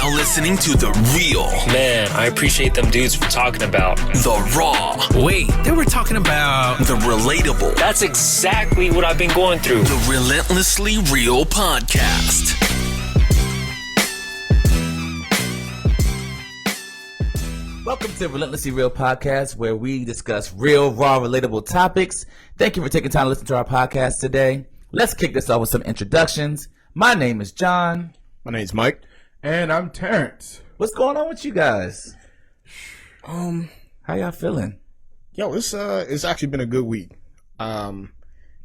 now listening to the real. Man, I appreciate them dudes for talking about The raw. Wait, they were talking about The relatable. That's exactly what I've been going through. The Relentlessly Real Podcast. Welcome to Relentlessly Real Podcast, where we discuss real, raw, relatable topics. Thank you for taking time to listen to our podcast today. Let's kick this off with some introductions. My name is John. My name's Mike. And I'm Terrence. What's going on with you guys? How y'all feeling? Yo, it's actually been a good week. And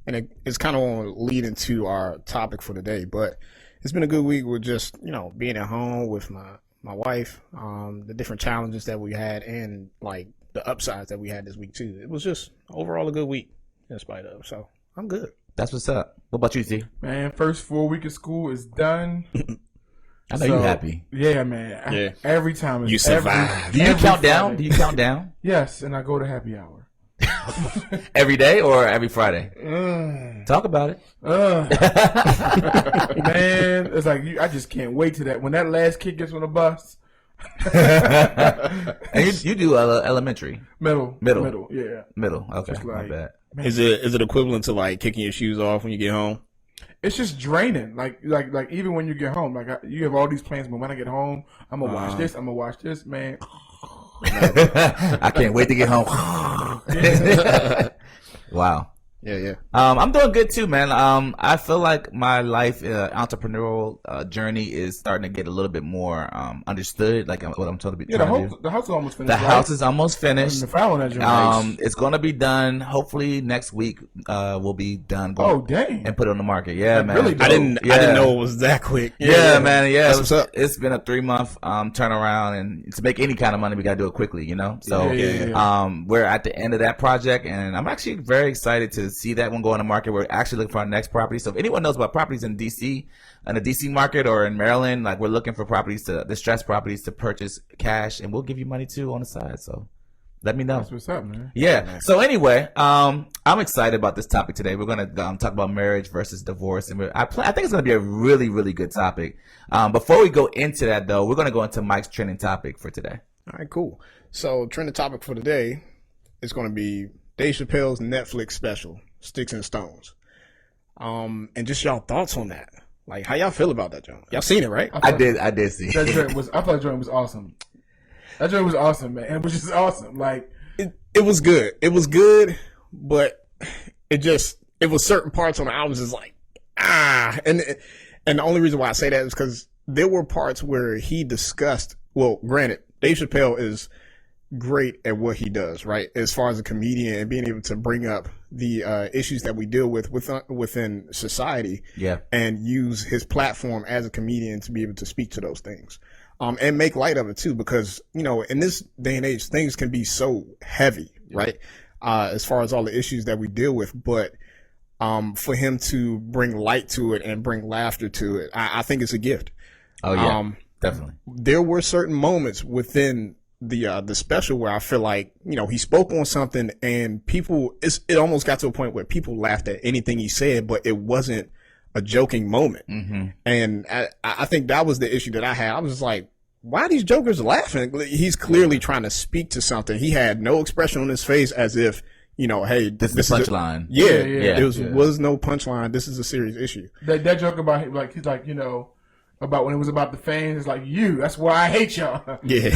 it's kind of on to lead into our topic for today, but it's been a good week with just, being at home with my wife, the different challenges that we had and like the upsides that we had this week too. It was just overall a good week in spite of. So I'm good. That's what's up. What about you, T? Man, first full week of school is done. I know you're happy. Yeah, man. Yeah. Every time. You survive. Do you count down? Do you count down? Yes, and I go to happy hour. Every day or every Friday? Talk about it. Man, it's like I just can't wait to that. When that last kid gets on the bus. And you do elementary? Middle. Yeah. Middle. Okay, Just my like- bad. Man, Is it equivalent to like kicking your shoes off when you get home? it's just draining. Like even when you get home, you have all these plans, but when I get home, I'm gonna watch this. I'm gonna watch this, man. I can't wait to get home. Wow. Yeah. I'm doing good too, man. I feel like my life entrepreneurial journey is starting to get a little bit more understood, like what I'm trying to Yeah, trying to do. the house is almost finished. The right? house is almost finished. The foul on that joint. It's going to be done. Hopefully next week will be done. Oh, dang. And put it on the market. Yeah, man. really dope. I didn't know it was that quick. Yeah, man. Yeah, That's what's up. it's been a 3-month turnaround, and to make any kind of money, we got to do it quickly, So, Yeah. we're at the end of that project, and I'm actually very excited to see that one go on the market. We're actually looking for our next property. So, if anyone knows about properties in DC, in the DC market or in Maryland, like we're looking for distressed properties to purchase cash, and we'll give you money too on the side. So, let me know. That's what's up, man. Yeah. So anyway, I'm excited about this topic today. We're gonna talk about marriage versus divorce, and I think it's gonna be a really, really good topic. Before we go into that, though, we're gonna go into Mike's trending topic for today. All right, cool. So trending topic for today is going to be Dave Chappelle's Netflix special, Sticks and Stones. And just y'all thoughts on that. Like, how y'all feel about that, John? Y'all seen it, right? I did see. That joint was. I thought that joint was awesome. That joint was awesome, man. It was just awesome. Like It was good. It was good, but it was certain parts on the album just like, and the only reason why I say that is because there were parts where he discussed, well, granted, Dave Chappelle is great at what he does, right? As far as a comedian and being able to bring up the issues that we deal with within society, and use his platform as a comedian to be able to speak to those things. And make light of it too, because, in this day and age, things can be so heavy, right? As far as all the issues that we deal with, but, for him to bring light to it and bring laughter to it, I think it's a gift. Oh yeah, definitely. There were certain moments within the special where I feel like, he spoke on something and it almost got to a point where people laughed at anything he said, but it wasn't a joking moment. Mm-hmm. And I think that was the issue that I had. I was just like, why are these jokers laughing? He's clearly trying to speak to something. He had no expression on his face as if, hey, this is the punchline. There was no punchline. This is a serious issue. that joke about him, like he's like, about when it was about the fans, it's like that's why I hate y'all. Yeah.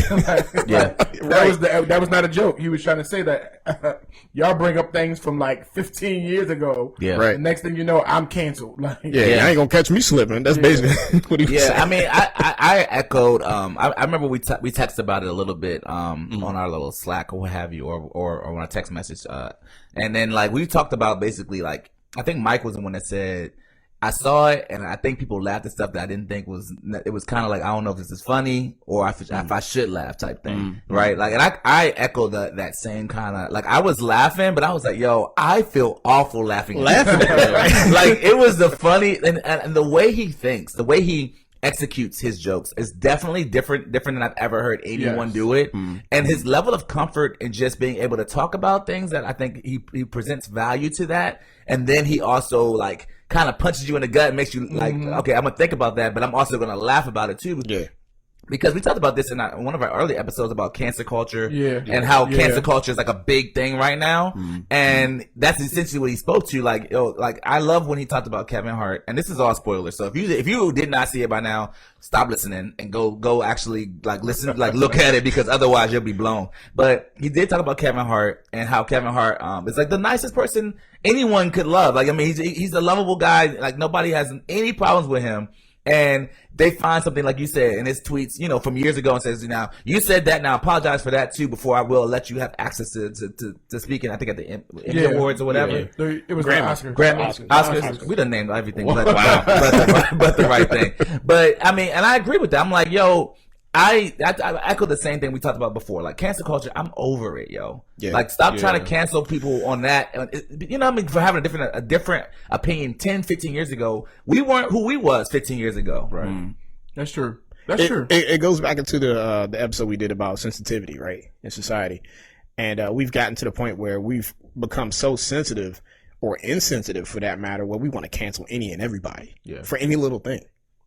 That was not a joke. He was trying to say that y'all bring up things from like 15 years ago. Yeah. Right. The next thing you know, I'm canceled. Like, I ain't gonna catch me slipping. That's basically what he was saying. I mean, I echoed. I remember we texted about it a little bit on our little Slack or what have you, or on a text message. And then like we talked about basically like I think Mike was the one that said. I saw it, and I think people laughed at stuff that I didn't think was. It was kind of like I don't know if this is funny or if I should laugh type thing, right? Like, and I echo that same kind of like I was laughing, but I was like, yo, I feel awful laughing at it. Like it was the funny and the way he thinks, the way he executes his jokes is definitely different than I've ever heard anyone do it. And his level of comfort in just being able to talk about things that I think he presents value to that, and then he also like kind of punches you in the gut and makes you like, okay, I'm gonna think about that, but I'm also gonna laugh about it too. Yeah. because we talked about this in one of our early episodes about cancel culture and how Yeah. cancel culture is like a big thing right now. And that's essentially what he spoke to. Like, like I love when he talked about Kevin Hart, and this is all spoilers. So if you did not see it by now, stop listening and go actually like listen, like look at it, because otherwise you'll be blown. But he did talk about Kevin Hart and how Kevin Hart is like the nicest person anyone could love. Like, I mean, he's a lovable guy. Like, nobody has any problems with him. And they find something, like you said, in his tweets, you know, from years ago, and says, now, you said that, now apologize for that too, before I will let you have access to speaking, I think at the Emmy Awards or whatever. It was Oscars. We done named everything but the right thing. But, I mean, and I agree with that. I'm like, yo, I echo the same thing we talked about before. Like, cancel culture, I'm over it, yo. Yeah. Like, stop trying to cancel people on that. You know what I mean? For having a different opinion 10, 15 years ago. We weren't who we was 15 years ago. Right. That's true. That's true. It goes back into the episode we did about sensitivity, right, in society. And we've gotten to the point where we've become so sensitive, or insensitive for that matter, where we want to cancel any and everybody for any little thing.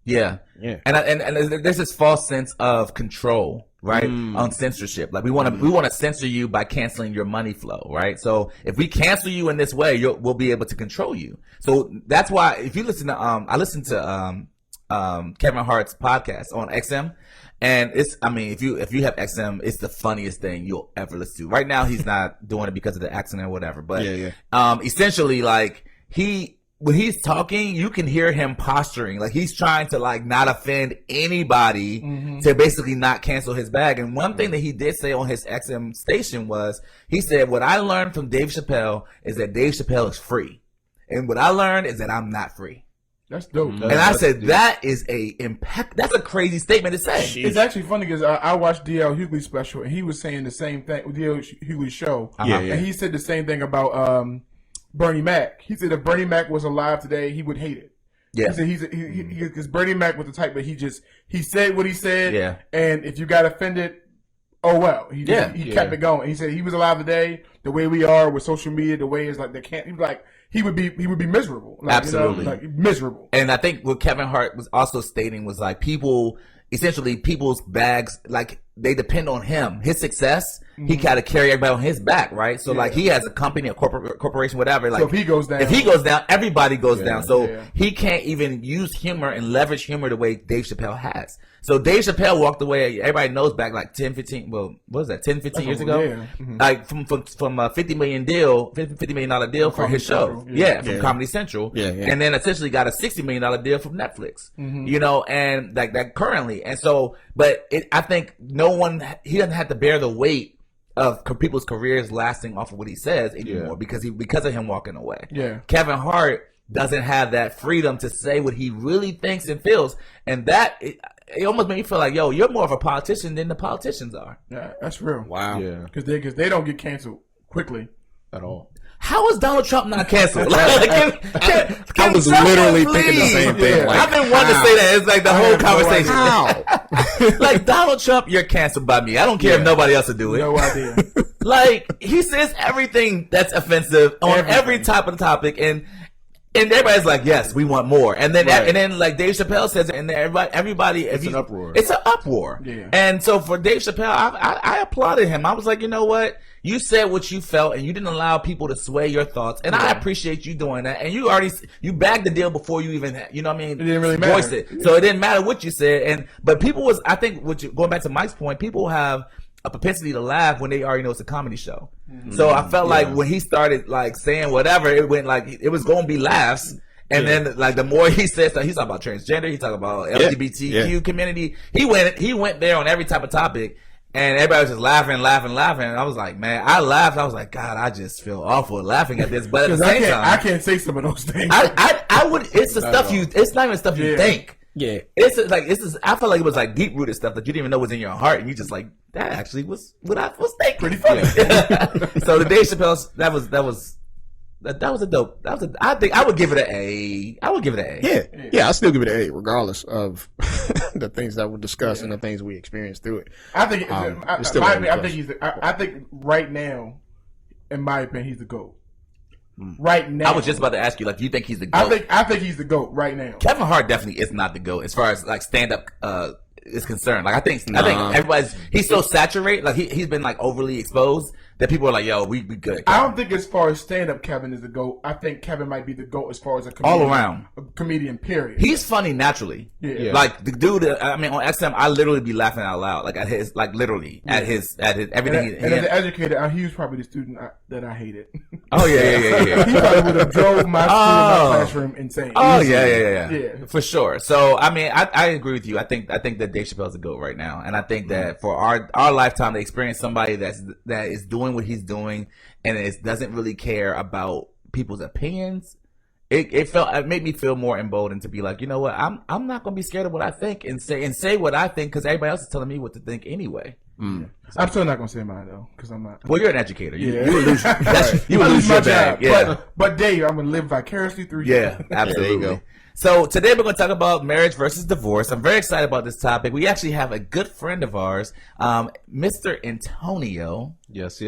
Yeah. And there's this false sense of control, right? On censorship. Like, we want to censor you by canceling your money flow, right? So if we cancel you in this way, we'll be able to control you. So that's why, if you listen to, I listened to, Kevin Hart's podcast on XM, and if you have XM, it's the funniest thing you'll ever listen to. Right now, he's not doing it because of the accident or whatever, but, essentially, like, when he's talking, you can hear him posturing. Like, he's trying to, like, not offend anybody to basically not cancel his bag. And one thing that he did say on his XM station was, he said, what I learned from Dave Chappelle is that Dave Chappelle is free. And what I learned is that I'm not free. That's dope. And I said, that is that's a crazy statement to say. It's actually funny because I watched D.L. Hughley's special, and he was saying the same thing with D.L. Hughley's show. And he said the same thing about, Bernie Mac. He said if Bernie Mac was alive today, he would hate it. Yeah. He said because Bernie Mac was the type, but he said what he said. Yeah. And if you got offended, oh well. He kept it going. He said he was alive today, the way we are with social media, the way it's like he would be miserable. Like, absolutely. You know, like miserable. And I think what Kevin Hart was also stating was like people's bags, like, they depend on him. His success, he got to carry everybody on his back, right? So like, he has a company, a corporation, whatever. Like, so if he goes down, everybody goes down. So he can't even use humor and leverage humor the way Dave Chappelle has. So Dave Chappelle walked away, everybody knows, back like 10, 15, well, what was that, 10, 15 years ago? Yeah. Like, from a $50 million deal for his show. From Comedy Central. And then essentially got a $60 million deal from Netflix. You know, and like that currently. And so, but I think he doesn't have to bear the weight of people's careers lasting off of what he says anymore because of him walking away. Yeah. Kevin Hart doesn't have that freedom to say what he really thinks and feels. And that, it almost made me feel like, yo, you're more of a politician than the politicians are. Yeah, that's real. Wow. Yeah. Because they don't get canceled quickly at all. How is Donald Trump not canceled? I was literally thinking the same thing. Yeah. Like, I've been wanting to say that. It's like the whole conversation. How? Like, Donald Trump, you're canceled by me. I don't care if nobody else will do it. No idea. Like, he says everything that's offensive on every type of topic, and everybody's like, yes, we want more. And then like Dave Chappelle says it, and everybody, it's an uproar. It's an uproar. Yeah. And so for Dave Chappelle, I applauded him. I was like, you know what? You said what you felt, and you didn't allow people to sway your thoughts. And I appreciate you doing that. And you bagged the deal before you even, you know what I mean? It didn't really matter. Voiced it. So it didn't matter what you said. But people I think, going back to Mike's point, people have a propensity to laugh when they already know it's a comedy show. So I felt like when he started like saying whatever, it went like it was going to be laughs. And then like the more he said stuff, he's talking about transgender, he talking about LGBTQ community. He went there on every type of topic, and everybody was just laughing. And I was like, man, I laughed. I was like, God, I just feel awful laughing at this. But at the same time, I can't say some of those things. I would. It's the stuff it's not even stuff you think. Yeah, I felt like it was like deep rooted stuff that you didn't even know was in your heart, and you just like, that actually was what I was thinking. Pretty funny. So the Dave Chappelle, that was a dope. I think I would give it an A. Yeah, I still give it an A, regardless of the things that were discussed and the things we experienced through it. I think I think right now, in my opinion, he's the GOAT. Right now, I was just about to ask you, like, do you think he's the GOAT? I think he's the GOAT right now. Kevin Hart definitely is not the GOAT as far as like stand up is concerned. Like I think he's so saturated. Like he's been like overly exposed that people are like, yo, we good. I don't think as far as stand up, Kevin is the GOAT. I think Kevin might be the GOAT as far as a comedian, all around a comedian. Period. He's funny naturally. Yeah. Like the dude. I mean, on XM, I literally be laughing out loud, like at his, like literally at his everything. And as an educator, he was probably the student that I hated. Oh yeah. He probably would have drove my classroom insane. Oh yeah, for sure. So I mean, I agree with you. I think that Dave Chappelle's a GOAT right now, and I think that for our lifetime to experience somebody that is doing what he's doing and doesn't really care about people's opinions, it made me feel more emboldened to be like, you know what, I'm not gonna be scared of what I think and say what I think because everybody else is telling me what to think anyway. I'm still not gonna say mine though because I'm not. Well, you're an educator. You would lose. You would lose your bag. Yeah. But Dave, I'm gonna live vicariously through you. Yeah, absolutely. There you go. So today we're going to talk about marriage versus divorce. I'm very excited about this topic. We actually have a good friend of ours, Mr. Antonio. Yes.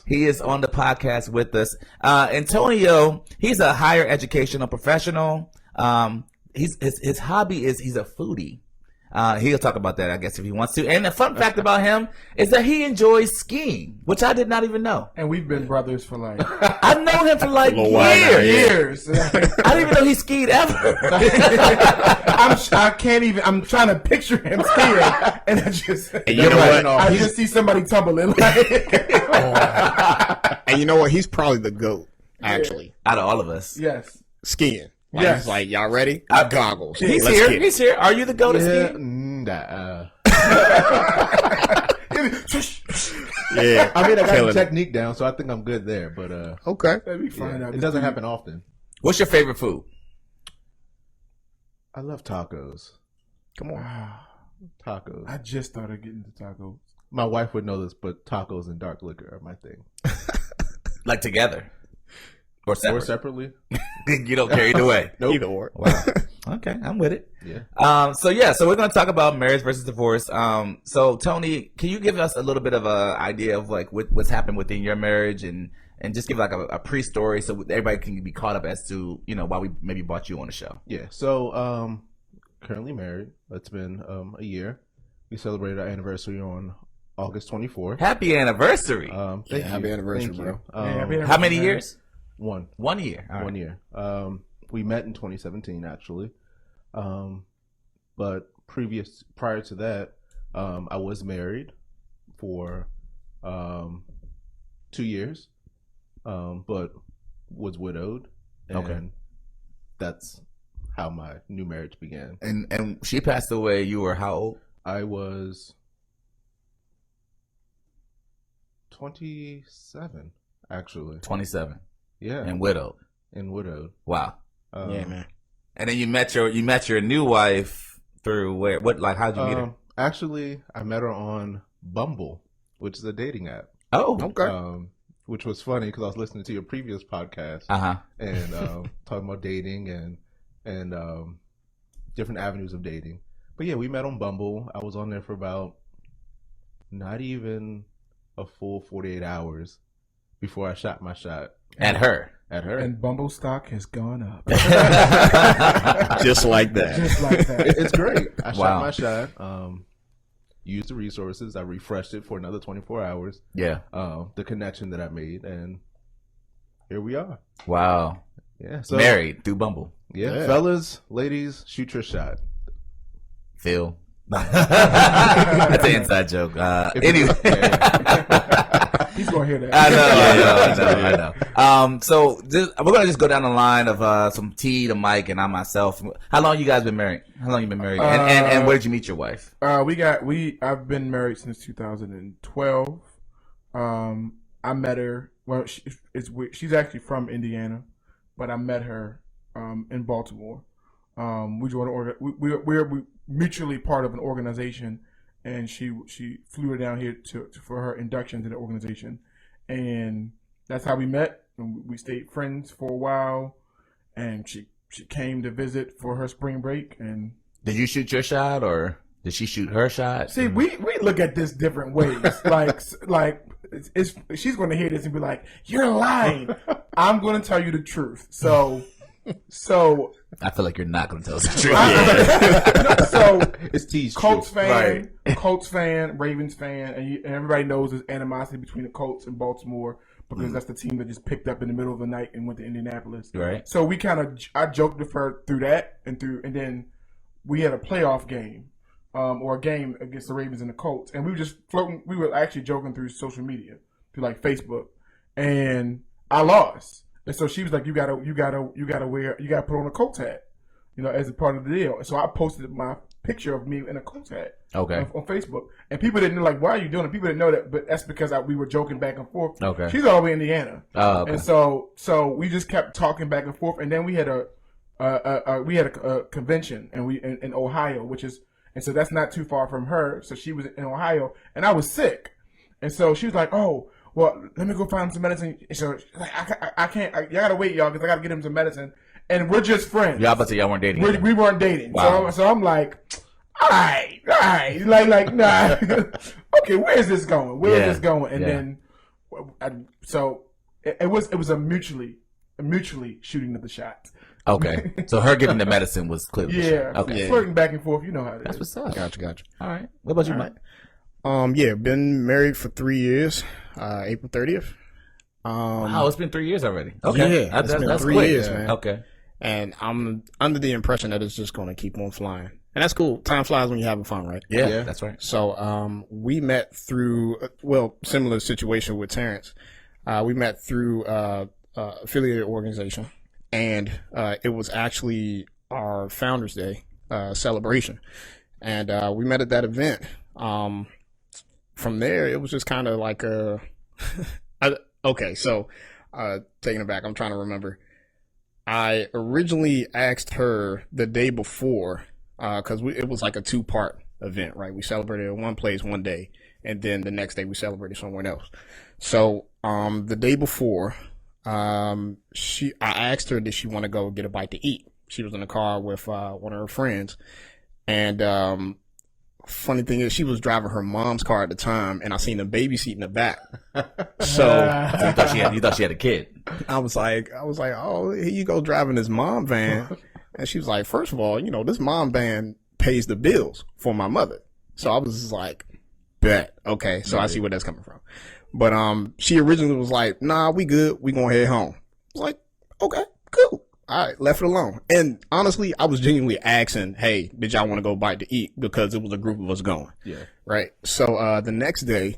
He is on the podcast with us. Antonio, he's a higher educational professional. His hobby is he's a foodie. He'll talk about that, I guess, if he wants to. And the fun fact about him is that he enjoys skiing, which I did not even know. And we've been brothers for like... I've known him for like years. I didn't even know he skied ever. I can't even... I'm trying to picture him skiing, and I just... And you know what? I just see somebody tumbling. And you know what? He's probably the GOAT, actually. Out of all of us. Yes. Skiing. Like, Yes. He's like, y'all ready? Goggles. He's Let's here. get it. He's here. Are you the GOAT of skiing? Yeah. I mean, I got Killing the it. technique down, so I think I'm good there. But Okay. Let me find out. it doesn't happen often. What's your favorite food? I love tacos. Come on. Tacos. I just started getting to tacos. My wife would know this, but tacos and dark liquor are my thing. Like together? Or Or separately? You don't care either way. Nope. Either or. Wow. Okay, I'm with it. Yeah. So we're going to talk about marriage versus divorce. So Tony, can you give us a little bit of a idea of like what's happened within your marriage and just give like a pre-story so everybody can be caught up as to, you know, why we maybe brought you on the show. Yeah. So, currently married. It's been a year. We celebrated our anniversary on August 24th. Happy anniversary. Thank you. Happy anniversary, Thank you. bro. Happy anniversary, How many man. years? 1 1 year. All right. 1 year. We met in 2017, actually. But prior to that, I was married for 2 years, but was widowed, and that's how my new marriage began. And she passed away. You were how old? I was 27, actually. 27. Yeah, And widowed. widowed. Wow. Yeah, man. And then you met your new wife through where? What, like, how'd you meet her? Actually, I met her on Bumble, which is a dating app. Oh, Okay. Which was funny because I was listening to your previous podcast and talking about dating and different avenues of dating. But yeah, we met on Bumble. I was on there for about not even a full 48 hours before I shot my shot at her. And Bumble stock has gone up. Just like that. Just like that. It's great. I Wow. shot my shot. Used the resources. I refreshed it for another 24 hours. Yeah. The connection that I made, and here we are. Wow. Yeah. So Married through Bumble. Yeah, fellas, ladies, shoot your shot. Phil. That's an inside joke. Anyway. He's gonna hear that. I know. So we're gonna just go down the line of some T to Mike and I myself. How long you guys been married? How long you been married? And where did you meet your wife? I've been married since 2012. I met her. Well, she's actually from Indiana, but I met her in Baltimore. We joined we're mutually part of an organization, and she flew her down here for her induction to the organization, and that's how we met. And we stayed friends for a while, and she came to visit for her spring break. And did you shoot your shot or did she shoot her shot? see, we look at this different ways. like she's going to hear this and be like, "You're lying." I'm going to tell you the truth. So So I feel like you're not going to tell us the truth. So It's T's Colts true. fan, Ravens fan, and everybody knows there's animosity between the Colts and Baltimore because that's the team that just picked up in the middle of the night and went to Indianapolis. Right. So I joked with her through that and then we had a playoff game, or a game against the Ravens and the Colts, and we were just floating. We were actually joking through social media, through like Facebook, and I lost. And so she was like, "You gotta put on a Colts hat, as a part of the deal." And so I posted my picture of me in a Colts hat, Okay. on Facebook, and people didn't know, like, why are you doing it? People didn't know that, but that's because we were joking back and forth. Okay. She's all the way in Indiana, Okay. and so we just kept talking back and forth, and then we had a convention in Ohio, and so that's not too far from her. So she was in Ohio, and I was sick, and so she was like, "Oh, well, let me go find some medicine." So she's like, I can't. Y'all gotta wait, y'all, because I gotta get him some medicine. And we're just friends. Y'all about to say y'all weren't dating. We weren't dating. Wow. So I'm like, all right, like nah. Okay, where is this going? Where is this going? And then, so it was a mutually shooting of the shots. Okay. So her giving the medicine was clearly. Yeah. Okay. Flirting back and forth. You know how it is. That's what's up. Gotcha. All right. What about you, Mike? Been married for 3 years. April 30th. Wow, it's been 3 years already. Okay. Yeah, it's been that's 3 quick. years, man. Okay. And I'm under the impression that it's just going to keep on flying. And that's cool. Time flies when you're having fun, right? Yeah, that's right. So we met through, similar situation with Terrence. We met through affiliated organization. And it was actually our Founders Day celebration. And we met at that event. From there, it was just kind of like okay, so taking it back, I'm trying to remember. I originally asked her the day before, because it was like a 2-part event, right? We celebrated at one place one day, and then the next day we celebrated somewhere else. So the day before, I asked her, did she want to go get a bite to eat? She was in the car with one of her friends, and funny thing is, she was driving her mom's car at the time, and I seen the baby seat in the back. So you thought she had a kid. I was like, oh, here you go driving this mom van, and she was like, first of all, this mom van pays the bills for my mother. So I was just like, bet, okay, so I see where that's coming from. But she originally was like, nah, we good, we gonna head home. I was like, okay, cool. All right, left it alone. And honestly, I was genuinely asking, hey, did y'all want to go bite to eat? Because it was a group of us going. Yeah. Right. So the next day,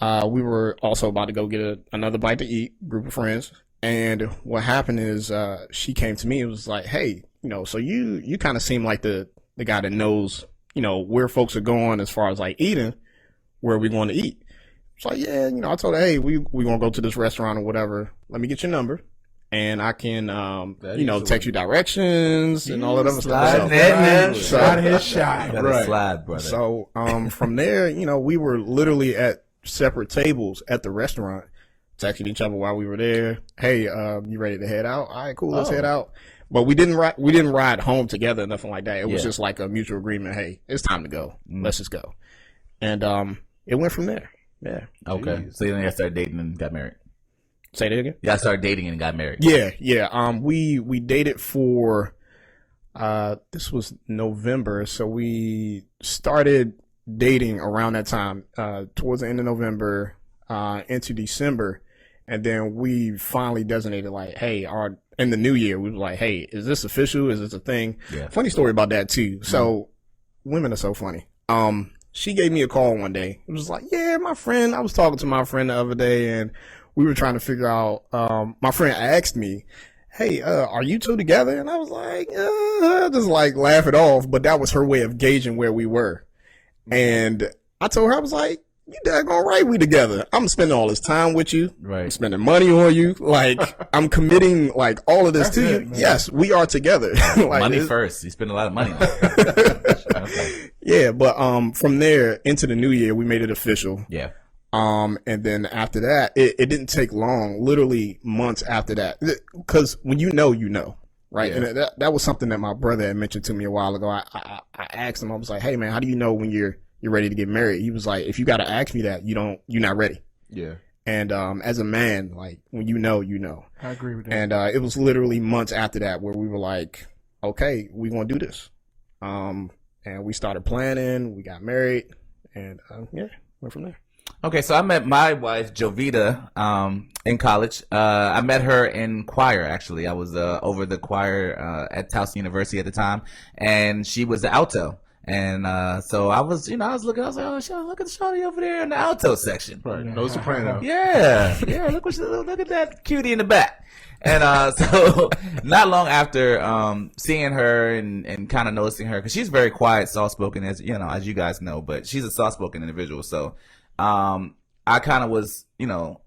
we were also about to go get another bite to eat, group of friends. And what happened is she came to me and was like, hey, so you kind of seem like the guy that knows, where folks are going as far as like eating, where are we going to eat? It's like, yeah, I told her, hey, we going to go to this restaurant or whatever. Let me get your number. And I can, text you directions and all of that other stuff. Slide his shot. Right. Slide, brother. So, from there, we were literally at separate tables at the restaurant, texting each other while we were there. Hey, you ready to head out? All right, cool. Let's head out. But we didn't ride home together or nothing like that. It was just like a mutual agreement. Hey, it's time to go. Let's just go. And, it went from there. Yeah. Okay. Jeez. So then you started dating and got married. Say that again? Yeah, I started dating and got married. Yeah. We dated for this was November, so we started dating around that time, towards the end of November, into December, and then we finally designated like, hey, in the new year, we were like, hey, is this official? Is this a thing? Yeah. Funny story about that too. So women are so funny. She gave me a call one day. It was like, yeah, I was talking to my friend the other day, and we were trying to figure out, my friend asked me, hey, are you two together? And I was like, just like laugh it off. But that was her way of gauging where we were. And I told her, I was like, you daggone right, we together. I'm spending all this time with you. Right. I'm spending money on you. Like, I'm committing like all of this to you. Man. Yes, we are together. Like, money first. You spend a lot of money on it. Okay. Yeah, but from there into the new year, we made it official. Yeah. And then after that, it didn't take long, literally months after that. Because when you know, right? Yeah. And that was something that my brother had mentioned to me a while ago. I asked him, I was like, hey man, how do you know when you're ready to get married? He was like, if you got to ask me that, you're not ready. Yeah. And as a man, like when you know, you know. I agree with that. And it was literally months after that where we were like, okay, we're gonna do this. And we started planning. We got married, and went from there. Okay, so I met my wife Jovita in college. I met her in choir. Actually, I was over the choir at Towson University at the time, and she was the alto. And so I was looking. I was like, "Oh, look at the shawty over there in the alto section." Right, no soprano. Yeah. Look at that cutie in the back. And so not long after seeing her and kind of noticing her, because she's very quiet, soft spoken, as you guys know, but she's a soft spoken individual. So I kind of was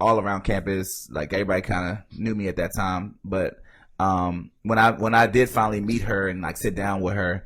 all around campus, like everybody kind of knew me at that time. But when I did finally meet her and like sit down with her,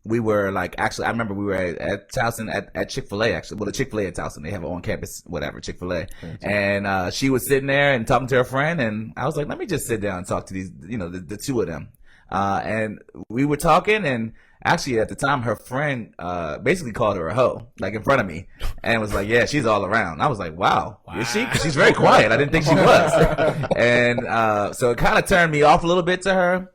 we were like, actually, I remember we were at Towson at Chick-fil-A, actually. Well, the Chick-fil-A at Towson, they have an on-campus, whatever, Chick-fil-A. And she was sitting there and talking to her friend, and I was like, let me just sit down and talk to these, the two of them. And we were talking, and actually at the time, her friend basically called her a hoe, like in front of me, and was like, yeah, she's all around. I was like, wow. Is she? 'Cause she's very quiet. I didn't think she was. And so it kind of turned me off a little bit to her.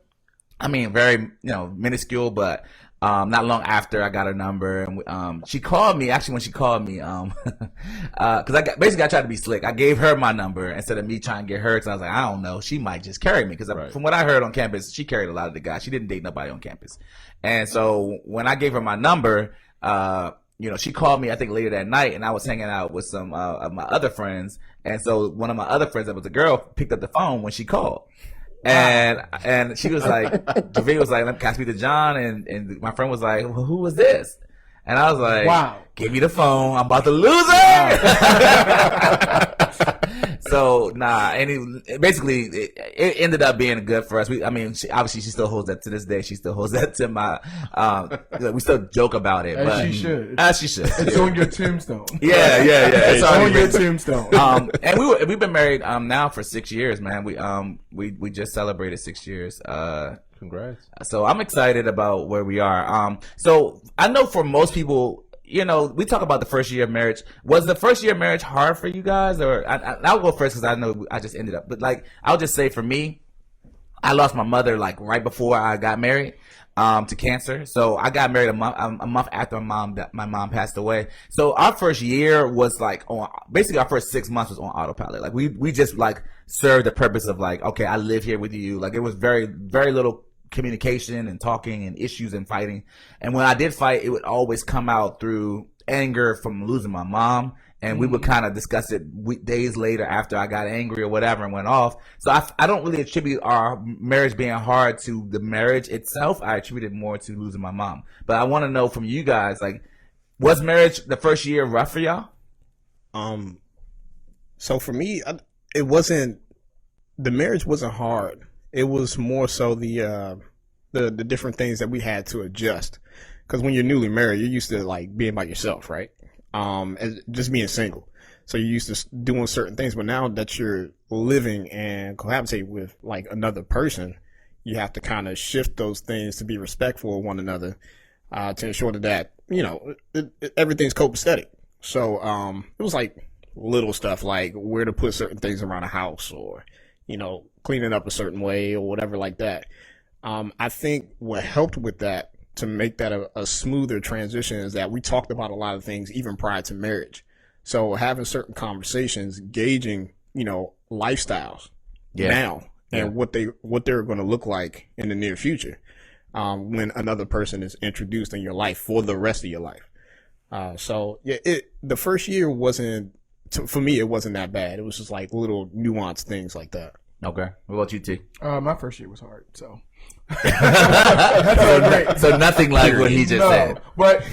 I mean, very, minuscule, but not long after I got her number, and she called me. Actually, when she called me, because I tried to be slick. I gave her my number instead of me trying to get her, because I was like, I don't know, she might just carry me, because from what I heard on campus, she carried a lot of the guys. She didn't date nobody on campus, and so when I gave her my number, she called me, I think, later that night, and I was hanging out with some of my other friends, and so one of my other friends that was a girl picked up the phone when she called. And she was like, Javier was like, can I speak to John? And my friend was like, well, who was this? And I was like, wow, give me the phone. I'm about to lose her. So, and it ended up being good for us. Obviously she still holds that to this day. She still holds that to my, we still joke about it. As she should. It's on your tombstone. Yeah. It's on your tombstone. And we've been married, now for 6 years, man. We just celebrated 6 years. Congrats. So I'm excited about where we are. So I know for most people, we talk about the first year of marriage. Was the first year of marriage hard for you guys? Or I'll go first because I know I just ended up. But like, I'll just say for me, I lost my mother like right before I got married to cancer. So I got married a month after my mom passed away. So our first year was like basically our first 6 months was on autopilot. Like we just like served the purpose of like, okay, I live here with you. Like it was very, very little communication and talking and issues and fighting. And when I did fight, it would always come out through anger from losing my mom. And we would kind of discuss it days later after I got angry or whatever and went off. So I don't really attribute our marriage being hard to the marriage itself. I attribute it more to losing my mom. But I want to know from you guys, like, was marriage the first year rough for y'all? So for me, the marriage wasn't hard. It was more so the different things that we had to adjust. Because when you're newly married, you're used to like being by yourself, right? As just being single. So you're used to doing certain things. But now that you're living and cohabitate with like another person, you have to kind of shift those things to be respectful of one another, to ensure that everything's copacetic. So it was like little stuff like where to put certain things around a house, or cleaning up a certain way or whatever like that. I think what helped with that to make that a smoother transition is that we talked about a lot of things even prior to marriage. So having certain conversations, gauging, lifestyles now and what they're going to look like in the near future, when another person is introduced in your life for the rest of your life. The first year wasn't, for me, it wasn't that bad. It was just like little nuanced things like that. Okay. What about you, T? My first year was hard, so. So nothing like what he just said. But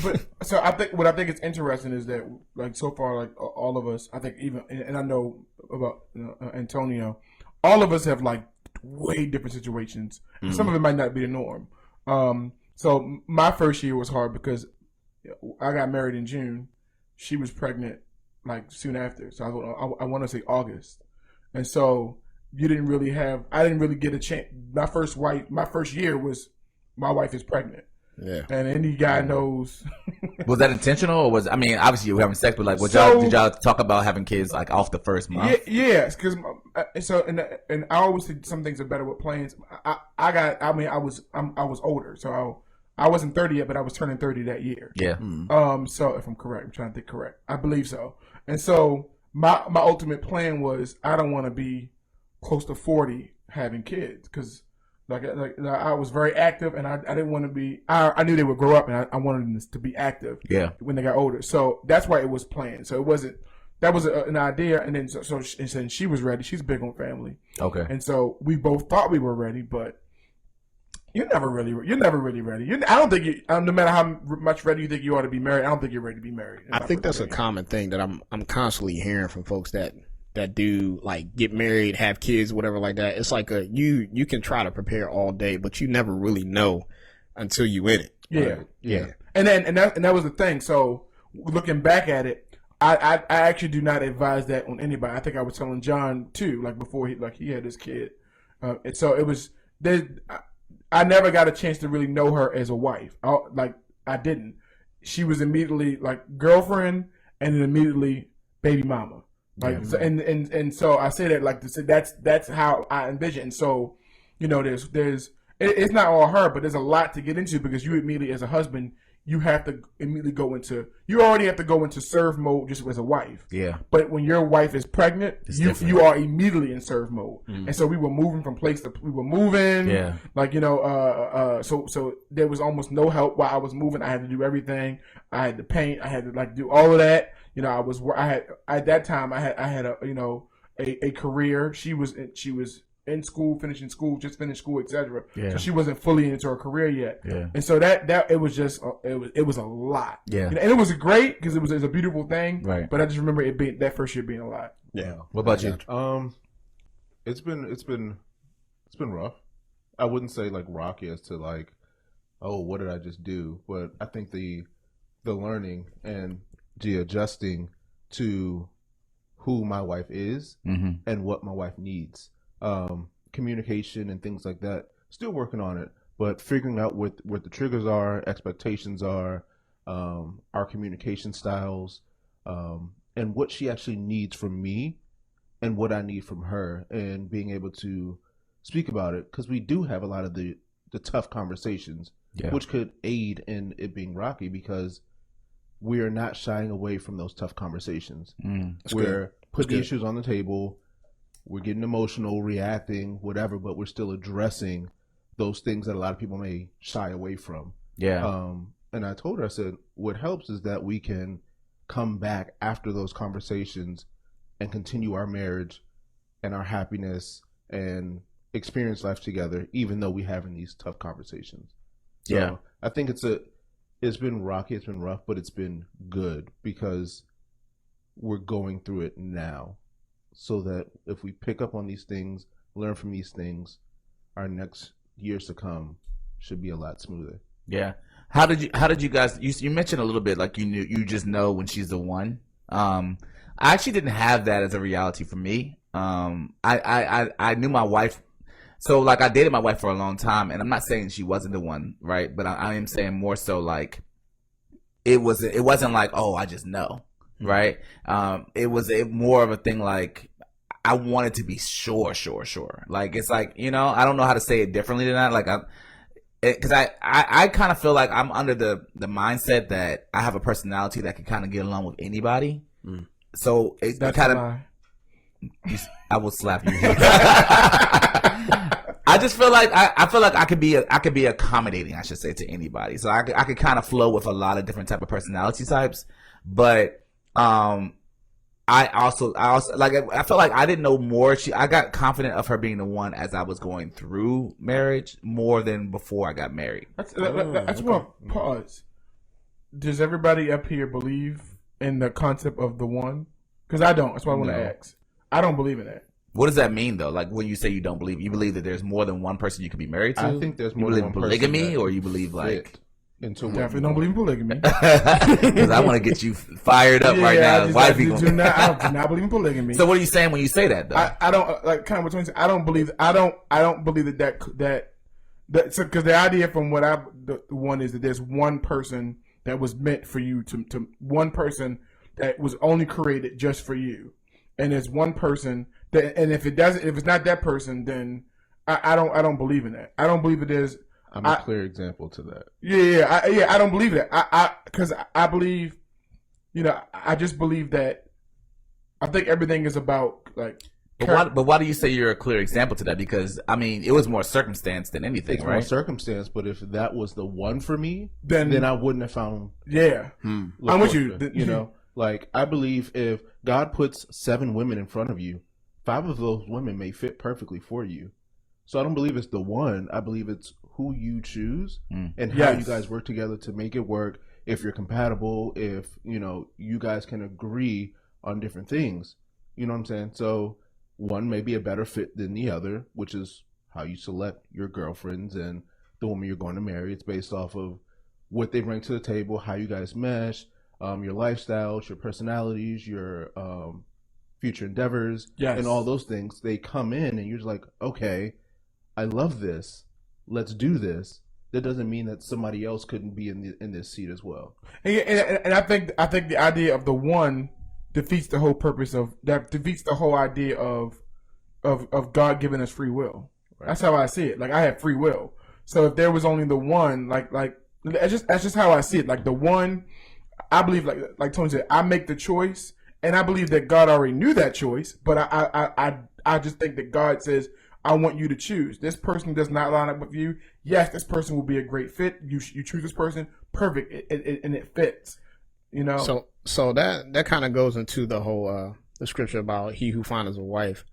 so I think is interesting is that like so far, like all of us, I think even, and I know about Antonio, all of us have like way different situations. Mm-hmm. Some of it might not be the norm. So my first year was hard because I got married in June. She was pregnant like soon after. So I want to say August. And so I didn't really get a chance. My first year was my wife is pregnant. Yeah. And any guy knows. Was that intentional, or obviously you were having sex, but like, did y'all talk about having kids like off the first month? Yes, because and I always think some things are better with plans. I was older, so I wasn't 30 yet, but I was turning 30 that year. Yeah. So if I'm correct, I'm trying to think correct. I believe so. And so my ultimate plan was I don't want to be close to 40 having kids because. Like I was very active, and I didn't want to be. I knew they would grow up, and I wanted them to be active. Yeah. When they got older, so that's why it was planned. So it wasn't. That was an idea, and then so she was ready. She's big on family. Okay. And so we both thought we were ready, but you're never really ready. I don't think you. No matter how much ready you think you ought to be married, I don't think you're ready to be married. I think that's a common thing that I'm constantly hearing from folks that do like get married, have kids, whatever like that. It's like you can try to prepare all day, but you never really know until you in it. Yeah. And that was the thing. So looking back at it, I actually do not advise that on anybody. I think I was telling John too, like before he had his kid. And so it was I never got a chance to really know her as a wife. I didn't. She was immediately like girlfriend and then immediately baby mama. Like so, and so I say that like to say that's how I envision. And so, there's it's not all her, but there's a lot to get into because you immediately as a husband you have to immediately you already have to go into serve mode just as a wife. Yeah. But when your wife is pregnant, you are immediately in serve mode. And so we were moving from place to we were moving. Yeah. Like so there was almost no help while I was moving. I had to do everything. I had to paint. I had to do all of that. At that time I had a career. She was in school, finishing school, just finished school, etc. Yeah. So she wasn't fully into her career yet. Yeah. And so that it was just it was a lot. Yeah. And it was great because it was a beautiful thing. Right. But I just remember it being that first year being a lot. Yeah. What about you? It's been rough. I wouldn't say like rocky as to like, oh, what did I just do? But I think the learning and the adjusting to who my wife is and what my wife needs. Communication and things like that. Still working on it, but figuring out what the triggers are, expectations are, our communication styles, and what she actually needs from me and what I need from her, and being able to speak about it because we do have a lot of the tough conversations, which could aid in it being rocky because we are not shying away from those tough conversations. We're putting issues on the table. We're getting emotional, reacting, whatever, but we're still addressing those things that a lot of people may shy away from. Yeah. And I told her, I said, what helps is that we can come back after those conversations and continue our marriage and our happiness and experience life together, even though we're having these tough conversations. So I think it's been rocky, it's been rough, but it's been good because we're going through it now. So that if we pick up on these things, learn from these things, our next years to come should be a lot smoother. Yeah. How did you guys? You mentioned a little bit like you just know when she's the one. I actually didn't have that as a reality for me. I knew my wife. So like I dated my wife for a long time, and I'm not saying she wasn't the one, right? But I am saying more so like it wasn't like, oh, I just know. Right. It was more of a thing like I wanted to be sure. Like it's like, I don't know how to say it differently than that. Like because I kind of feel like I'm under the mindset that I have a personality that can kind of get along with anybody. So it kind of I will slap you. I just feel like I feel like I could be accommodating, I should say, to anybody. So I could kind of flow with a lot of different type of personality types, but I also like I felt like I didn't know more. I got confident of her being the one as I was going through marriage more than before I got married. That's one pause. Does everybody up here believe in the concept of the one? Because I don't. That's why I want to ask. I don't believe in that. What does that mean though? Like when you say you don't believe, you believe that there's more than one person you could be married to? I think there's more than one person. You believe in polygamy, or you believe like? Definitely don't believe in polygamy. Because I want to get you fired up right now. I do not believe in polygamy. So what are you saying when you say that though? I don't like kind of what you're saying. I don't believe that Because the idea from what the one is that there's one person that was meant for you to one person that was only created just for you, and there's one person that, and if it's not that person, then I don't believe in that. I don't believe it is. I'm a clear example to that. I don't believe that. Because I believe, I just believe that. I think everything is about like. But why do you say you're a clear example to that? Because I mean, it was more circumstance than anything, it's right? More circumstance, but if that was the one for me, then I wouldn't have found. Yeah, I'm with you. Like I believe if God puts 7 women in front of you, 5 of those women may fit perfectly for you. So I don't believe it's the one. I believe it's who you choose and how you guys work together to make it work. If you're compatible, if you guys can agree on different things. You know what I'm saying? So one may be a better fit than the other, which is how you select your girlfriends and the woman you're going to marry. It's based off of what they bring to the table, how you guys mesh, your lifestyles, your personalities, your future endeavors, and all those things. They come in and you're just like, okay, I love this. Let's do this. That doesn't mean that somebody else couldn't be in this seat as well. And I think the idea of the one defeats the whole purpose defeats the whole idea of God giving us free will. Right. That's how I see it. Like I have free will. So if there was only the one, like that's just how I see it. Like the one, I believe like Tony said, I make the choice, and I believe that God already knew that choice. But I just think that God says, I want you to choose. This person does not line up with you. Yes, this person will be a great fit. You choose this person, perfect, and it fits. So that kind of goes into the whole the scripture about he who findeth a wife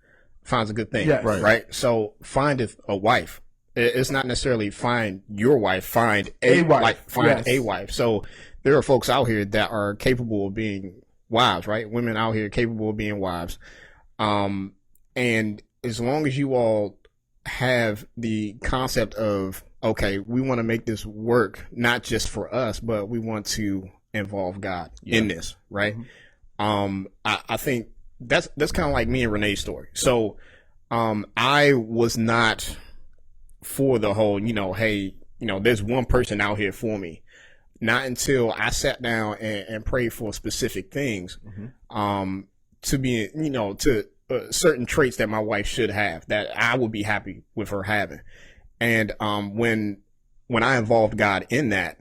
finds a good thing, right? So findeth a wife. It's not necessarily find your wife. Find a wife. Like find a wife. So there are folks out here that are capable of being wives, right? Women out here capable of being wives. And as long as you all have the concept of, okay, we want to make this work, not just for us, but we want to involve God in this, right? Mm-hmm. I think that's kind of like me and Renee's story. So, I was not for the whole, hey, there's one person out here for me. Not until I sat down and prayed for specific things, to be, to certain traits that my wife should have that I would be happy with her having. And, when I involved God in that,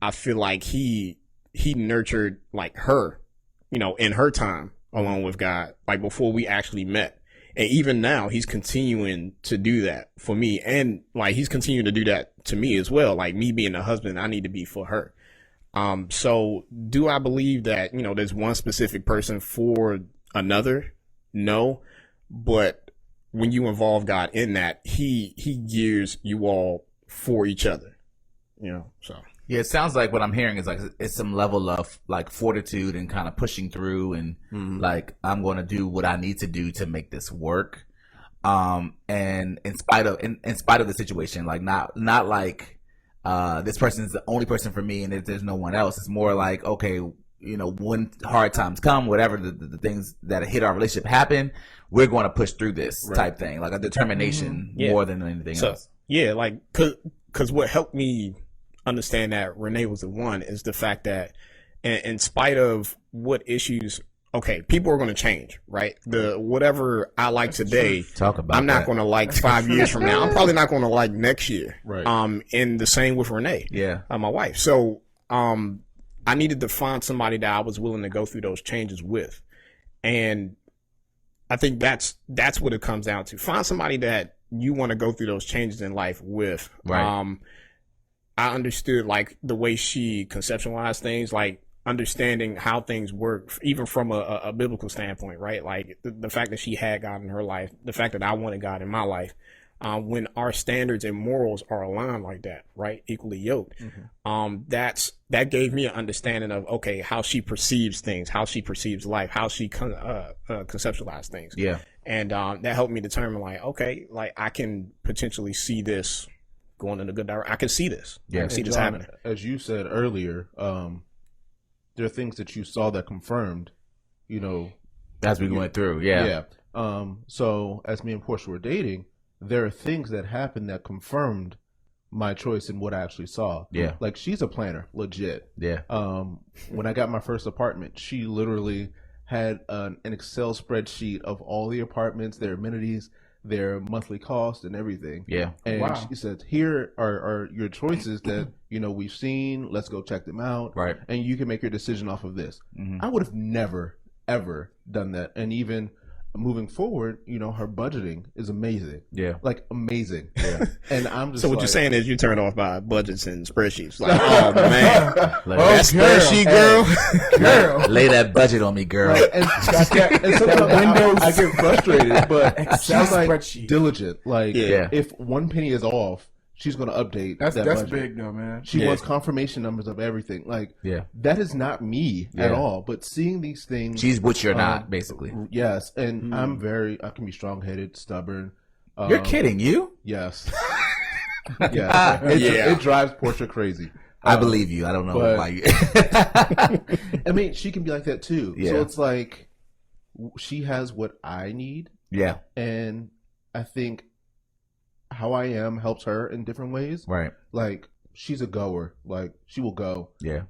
I feel like he nurtured like her, in her time along with God, like before we actually met. And even now he's continuing to do that for me. And like, he's continuing to do that to me as well. Like me being a husband, I need to be for her. So do I believe that, there's one specific person for another? No. But when you involve God in that, he gears you all for each other, so. Yeah, it sounds like what I'm hearing is like it's some level of like fortitude and kind of pushing through and like I'm going to do what I need to do to make this work. And in spite of the situation, like not like this person's the only person for me and there's no one else. It's more like, okay, when hard times come, whatever the things that hit our relationship happen, we're going to push through this type thing, like a determination more than anything else. Yeah, like because what helped me understand that Renee was the one is the fact that in spite of what issues, okay, people are going to change, right? Whatever I like today, I'm not going to like 5 years from now. I'm probably not going to like next year. Right. And the same with Renee, my wife. So, I needed to find somebody that I was willing to go through those changes with. And I think that's what it comes down to. Find somebody that you want to go through those changes in life with. Right. I understood like the way she conceptualized things, like understanding how things work, even from a biblical standpoint, right? Like the fact that she had God in her life, the fact that I wanted God in my life, when our standards and morals are aligned like that, right? Equally yoked. That gave me an understanding of, okay, how she perceives things, how she perceives life, how she conceptualizes things. Yeah. And, that helped me determine like, okay, like I can potentially see this going in a good direction. I can see this. Yeah. I can see this happening. As you said earlier, there are things that you saw that confirmed, as we went through. Yeah. So as me and Portia were dating, there are things that happened that confirmed my choice in what I actually saw. Yeah. Like, she's a planner, legit. Yeah. When I got my first apartment, she literally had an Excel spreadsheet of all the apartments, their amenities, their monthly cost, and everything. Yeah. And she said, here are your choices that, we've seen. Let's go check them out. Right. And you can make your decision off of this. Mm-hmm. I would have never, ever done that. And even moving forward, her budgeting is amazing. Yeah. Like, amazing. Yeah. And I'm just So what like, you're saying is you turned off by budgets and spreadsheets. Like, oh man, Like, that spreadsheet, girl. lay that budget on me, girl. Right, and sometimes I get frustrated, but she's like diligent. Like, if one penny is off, she's going to update. That's budget. big though, man. She wants confirmation numbers of everything. Like, that is not me at all. But seeing these things, she's what you're not, basically. Yes, and I can be strong headed, stubborn. You're kidding, you? Yes. It drives Portia crazy. I believe you. I don't know why you. I mean, she can be like that too. Yeah. So it's like she has what I need. Yeah. And I think how I am helps her in different ways. Right. Like, she's a goer. Like, she will go. Yeah.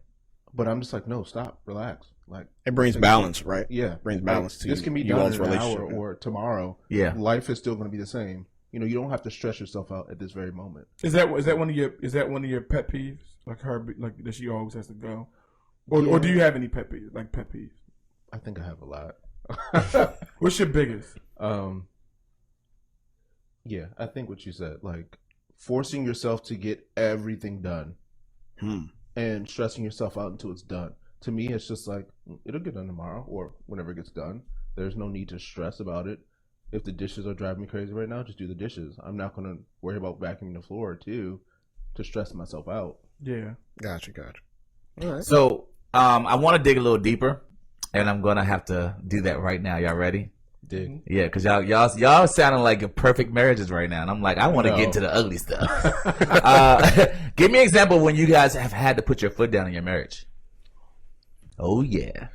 But I'm just like, no, stop, relax. Like, It brings balance, right? Yeah. Brings balance to this can be you done all's in an hour relationship. or tomorrow. Yeah. Life is still going to be the same. You don't have to stress yourself out at this very moment. Is that one of your pet peeves? Like her, like that she always has to go, or do you have any pet peeves? I think I have a lot. What's your biggest? Yeah, I think what you said, like forcing yourself to get everything done and stressing yourself out until it's done. To me, it's just like, it'll get done tomorrow or whenever it gets done. There's no need to stress about it. If the dishes are driving me crazy right now, just do the dishes. I'm not going to worry about vacuuming the floor to stress myself out. Yeah. Gotcha. All right. So, I want to dig a little deeper, and I'm going to have to do that right now. Y'all ready? Dig. Yeah, because y'all sounding like a perfect marriages right now, and I'm like, I want to get into the ugly stuff. Give me an example when you guys have had to put your foot down in your marriage. Oh yeah,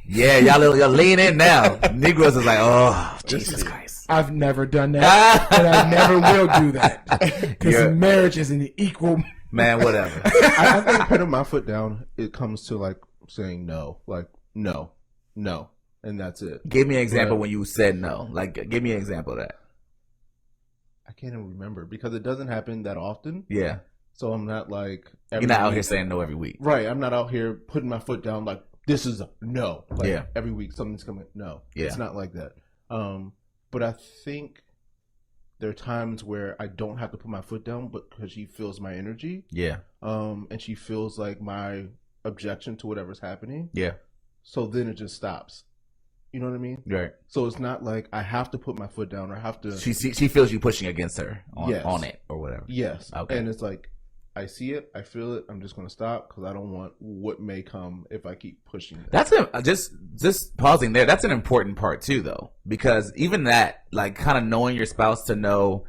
y'all lean in now. Negroes is like, oh Jesus Christ. I've never done that, and I never will do that because marriage is an equal. Man, whatever. I think putting my foot down, it comes to like saying no, like no, and that's it. Give me an example when you said no. Like, give me an example of that. I can't even remember because it doesn't happen that often. Yeah. So I'm not like you're not out here saying no every week. Right. I'm not out here putting my foot down like this is a no. Like, every week something's coming. No. Yeah. It's not like that. But I think there are times where I don't have to put my foot down, but because she feels my energy. Yeah. And she feels like my objection to whatever's happening. Yeah. So then it just stops. You know what I mean? Right. So it's not like I have to put my foot down or I have to. She feels you pushing against her on it or whatever. Yes. Okay. And it's like, I see it, I feel it. I'm just going to stop because I don't want what may come if I keep pushing it. That's just pausing there. That's an important part too, though, because even that, like, kind of knowing your spouse to know,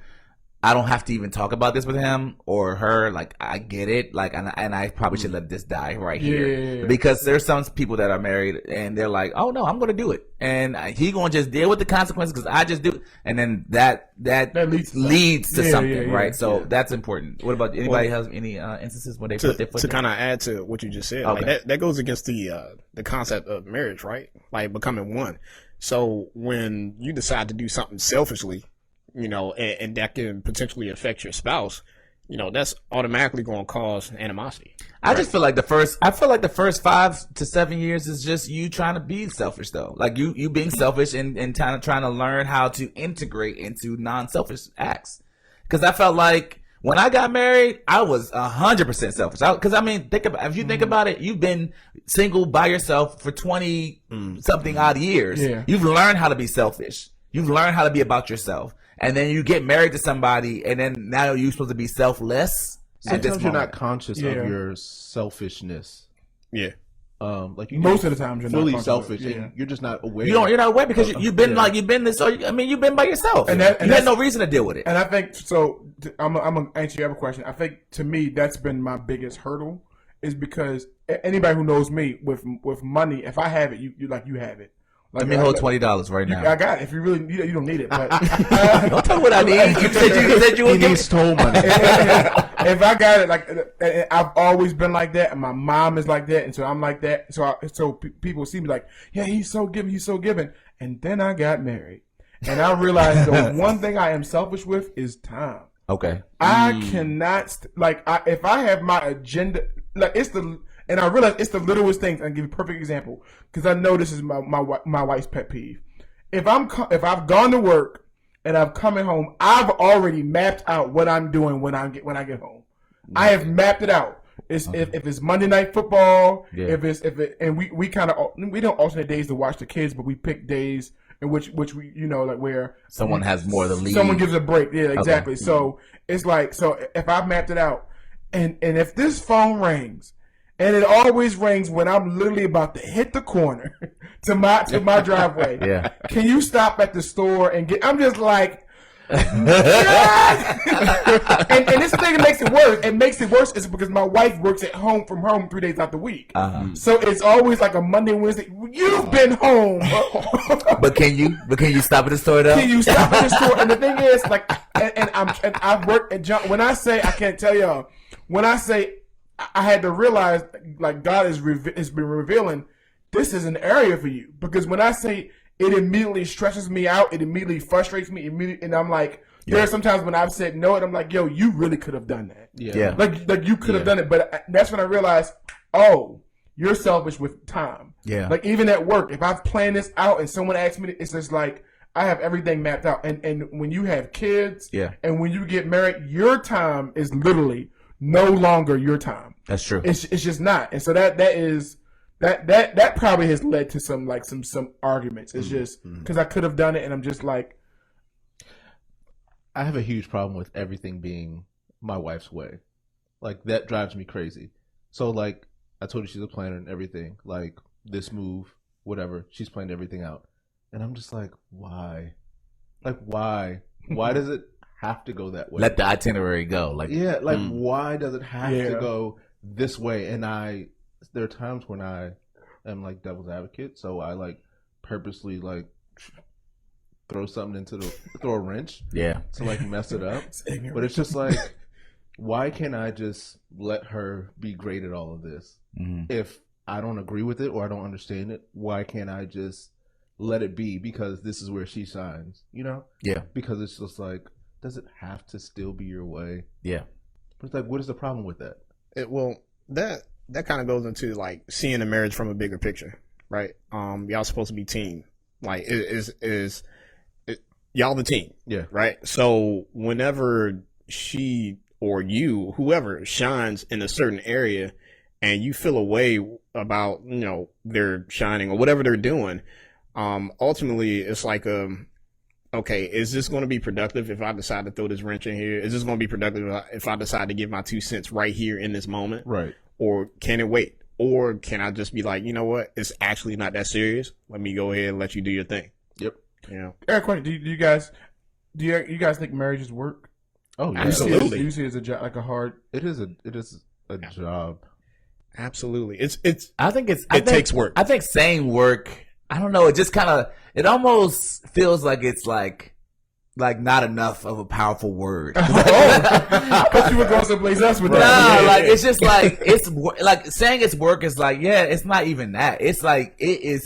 I don't have to even talk about this with him or her. Like, I get it. Like, and I probably should let this die right here. Yeah. Because there's some people that are married and they're like, oh no, I'm going to do it. And he going to just deal with the consequences because I just do it. And then that leads to something, right? So that's important. What about anybody has any instances when they put their foot to down? kind of add to what you just said? Okay. Like that goes against the concept of marriage, right? Like becoming one. So when you decide to do something selfishly, and that can potentially affect your spouse, that's automatically going to cause animosity. I just feel like the first 5 to 7 years is just you trying to be selfish, though. Like you being selfish and kind of trying to learn how to integrate into non-selfish acts. Because I felt like when I got married, I was 100% selfish. Because if you think about it, you've been single by yourself for 20 something odd years. Yeah. You've learned how to be selfish. You've learned how to be about yourself. And then you get married to somebody, and then now you're supposed to be selfless. Sometimes you're not conscious of your selfishness. Yeah. Like you Most of the time you're not fully conscious selfish, of it. Yeah. and you're just not aware. You're not aware because you've been this. Or you've been by yourself, and you had no reason to deal with it. And I think so. I'm gonna answer your other question. I think to me that's been my biggest hurdle, is because anybody who knows me with money, if I have it, you have it. Let me hold $20 right now. I got it. If you really need it, you don't need it. But don't tell me what I need. You said you would give me stole money. if I got it, like I've always been like that, and my mom is like that, and so I'm like that. So people see me like, yeah, he's so giving. And then I got married, and I realized the one thing I am selfish with is time. Okay. I cannot if I have my agenda, and I realize it's the littlest things. I'll give you a perfect example because I know this is my wife's pet peeve. If I've gone to work and I'm coming home, I've already mapped out what I'm doing when I get home. I have mapped it out. If it's Monday Night Football, and we don't alternate days to watch the kids, but we pick days in which we where someone has more of the lead. Someone gives a break. Yeah, exactly. Okay. So it's if I've mapped it out, and if this phone rings. And it always rings when I'm literally about to hit the corner to my driveway. Yeah. Can you stop at the store and get? I'm just like, and this thing makes it worse. It makes it worse is because my wife works from home 3 days out the week. So it's always like a Monday, Wednesday. You've been home, but can you stop at the store though? Can you stop at the store? And the thing is, I've worked at John. When I say I can't tell y'all, when I say. I had to realize, God has been revealing, this is an area for you. Because when I say it immediately stresses me out, it immediately frustrates me, and I'm like, there are some times when I've said no, and I'm like, yo, you really could have done that. Yeah. Like you could have done it. But that's when I realized, oh, you're selfish with time. Yeah. Like even at work, if I've planned this out and someone asks me, it's just like, I have everything mapped out. And when you have kids, and when you get married, your time is literally no longer your time. That's true. It's just not. And so that probably has led to some arguments. It's just because I could have done it, and I'm just like, I have a huge problem with everything being my wife's way. Like that drives me crazy. So like I told you she's a planner and everything. Like this move, whatever. She's planned everything out, and I'm just like, why? Like why? Why does it have to go that way? Let the itinerary go. Why does it have to go this way? And there are times when I am like devil's advocate, so I like purposely like throw something throw a wrench, to like mess it up. But it's just like, why can't I just let her be great at all of this? If I don't agree with it or I don't understand it, why can't I just let it be? Because this is where she shines, Because it's just like, does it have to still be your way? Yeah. But it's like, what is the problem with that? That kind of goes into like seeing the marriage from a bigger picture, right? Y'all supposed to be team. Like, y'all the team, right? So whenever she or you, whoever shines in a certain area, and you feel a way about their shining or whatever they're doing, ultimately it's like okay, is this going to be productive if I decide to throw this wrench in here? Is this going to be productive if I decide to give my 2 cents right here in this moment? Right. Or can it wait? Or can I just be like, you know what? It's actually not that serious. Let me go ahead and let you do your thing. Yep. Eric, do you guys think marriage is work? Oh, yeah. Absolutely. Do you see it as a job, like a hard? It is a job. Absolutely. It takes work. I think saying work, I don't know. It just it almost feels like it's like not enough of a powerful word. I thought you were going someplace else with that. No, it's just like, it's like saying it's work is like, it's not even that. It's like, it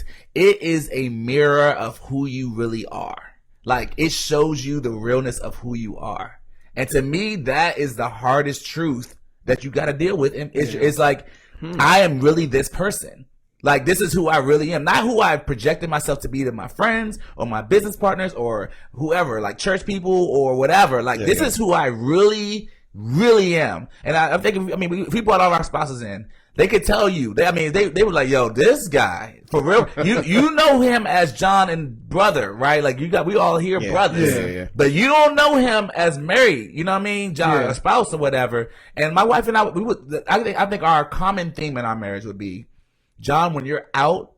is a mirror of who you really are. Like it shows you the realness of who you are. And to me, that is the hardest truth that you got to deal with. And it's like, I am really this person. Like, this is who I really am. Not who I've projected myself to be to my friends or my business partners or whoever, like church people or whatever. Like, this is who I really, really am. And I'm thinking, if we brought all our spouses in, they could tell you. They were like, yo, this guy, for real. You know him as John and brother, right? Like, we all here brothers. Yeah. But you don't know him as married. You know what I mean? John, a spouse or whatever. And my wife and I think our common theme in our marriage would be, John, when you're out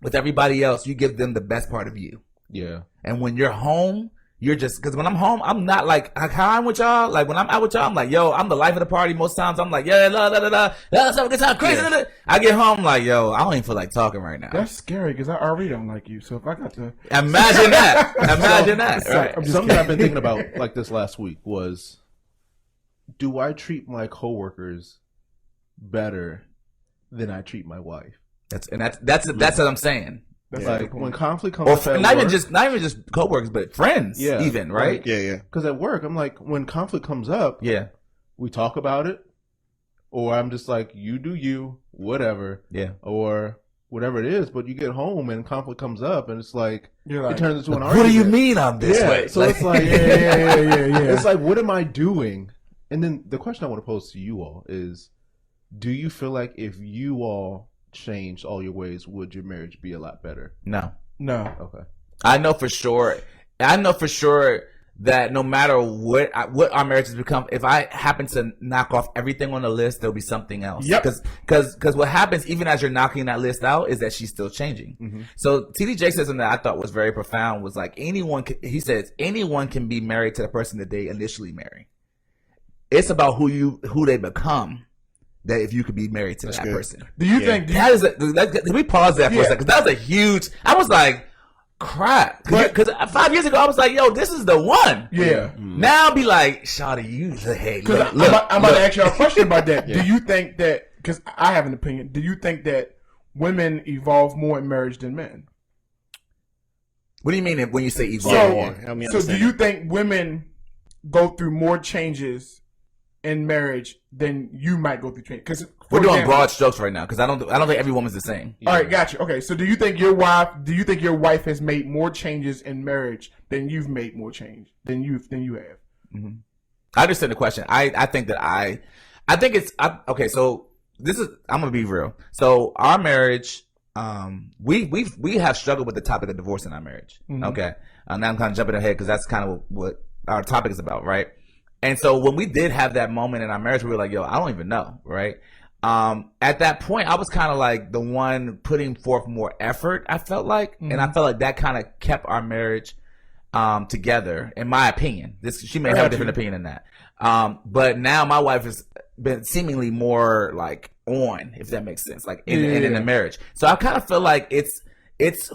with everybody else, you give them the best part of you. Yeah. And when you're home, you're just, because when I'm home, I'm not like how I'm with y'all. Like when I'm out with y'all, I'm like, yo, I'm the life of the party. Most times I'm like, yeah, let's have a good time, crazy. Yeah. I get home like, yo, I don't even feel like talking right now. That's scary because I already don't like you. So if I got to imagine that, right? Something I've been thinking about like this last week was, do I treat my coworkers better than I treat my wife? That's what I'm saying. That's like when conflict comes up, not even just coworkers, but friends, even, right? Like, yeah. Because at work, I'm like, when conflict comes up, we talk about it, or I'm just like, you do you, whatever, or whatever it is. But you get home and conflict comes up, and it's like, it turns into an argument. What do you mean I'm this way? So it's like, it's like, what am I doing? And then the question I want to pose to you all is, do you feel like if you all changed all your ways, would your marriage be a lot better? No. Okay. I know for sure that no matter what our marriage has become, if I happen to knock off everything on the list, there'll be something else. Yep. Because what happens even as you're knocking that list out is that she's still changing. Mm-hmm. So TDJ said something that I thought was very profound. Was like he says anyone can be married to the person that they initially marry. It's about who they become. That if you could be married to that person. Do you think can we pause that for a second? Because that was a huge, I was like, crap. Because 5 years ago, I was like, yo, this is the one. Yeah. Now I'll be like, Shawty, you hate. I'm about to ask you a question about that. Do you think that, because I have an opinion, do you think that women evolve more in marriage than men? What do you mean when you say evolve more? So do you think women go through more changes in marriage than you might go through training? Because we're doing broad strokes right now. Because I don't think every woman's the same. All right, gotcha. Okay, so do you think your wife has made more changes in marriage than you've made more change than you have? Mm-hmm. I understand the question. I think that I think it's okay. So I'm gonna be real. So our marriage, we have struggled with the topic of divorce in our marriage. Mm-hmm. Okay, now I'm kind of jumping ahead because that's kind of what our topic is about, right? And so when we did have that moment in our marriage, we were like, yo, I don't even know, right? At that point, I was kind of like the one putting forth more effort, I felt like. Mm-hmm. And I felt like that kind of kept our marriage together, in my opinion. She may have a different opinion than that. But now my wife has been seemingly more like on, if that makes sense, like in the marriage. So I kind of feel like it's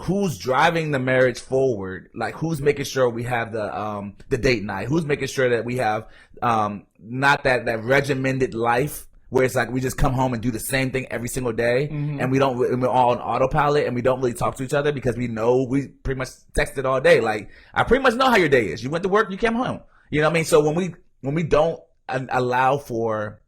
who's driving the marriage forward, like who's making sure we have the date night, who's making sure that we have not that regimented life where it's like we just come home and do the same thing every single day, mm-hmm. and we're all on autopilot and we don't really talk to each other because we know we pretty much texted all day. Like I pretty much know how your day is. You went to work, you came home. You know what I mean? So when we don't allow for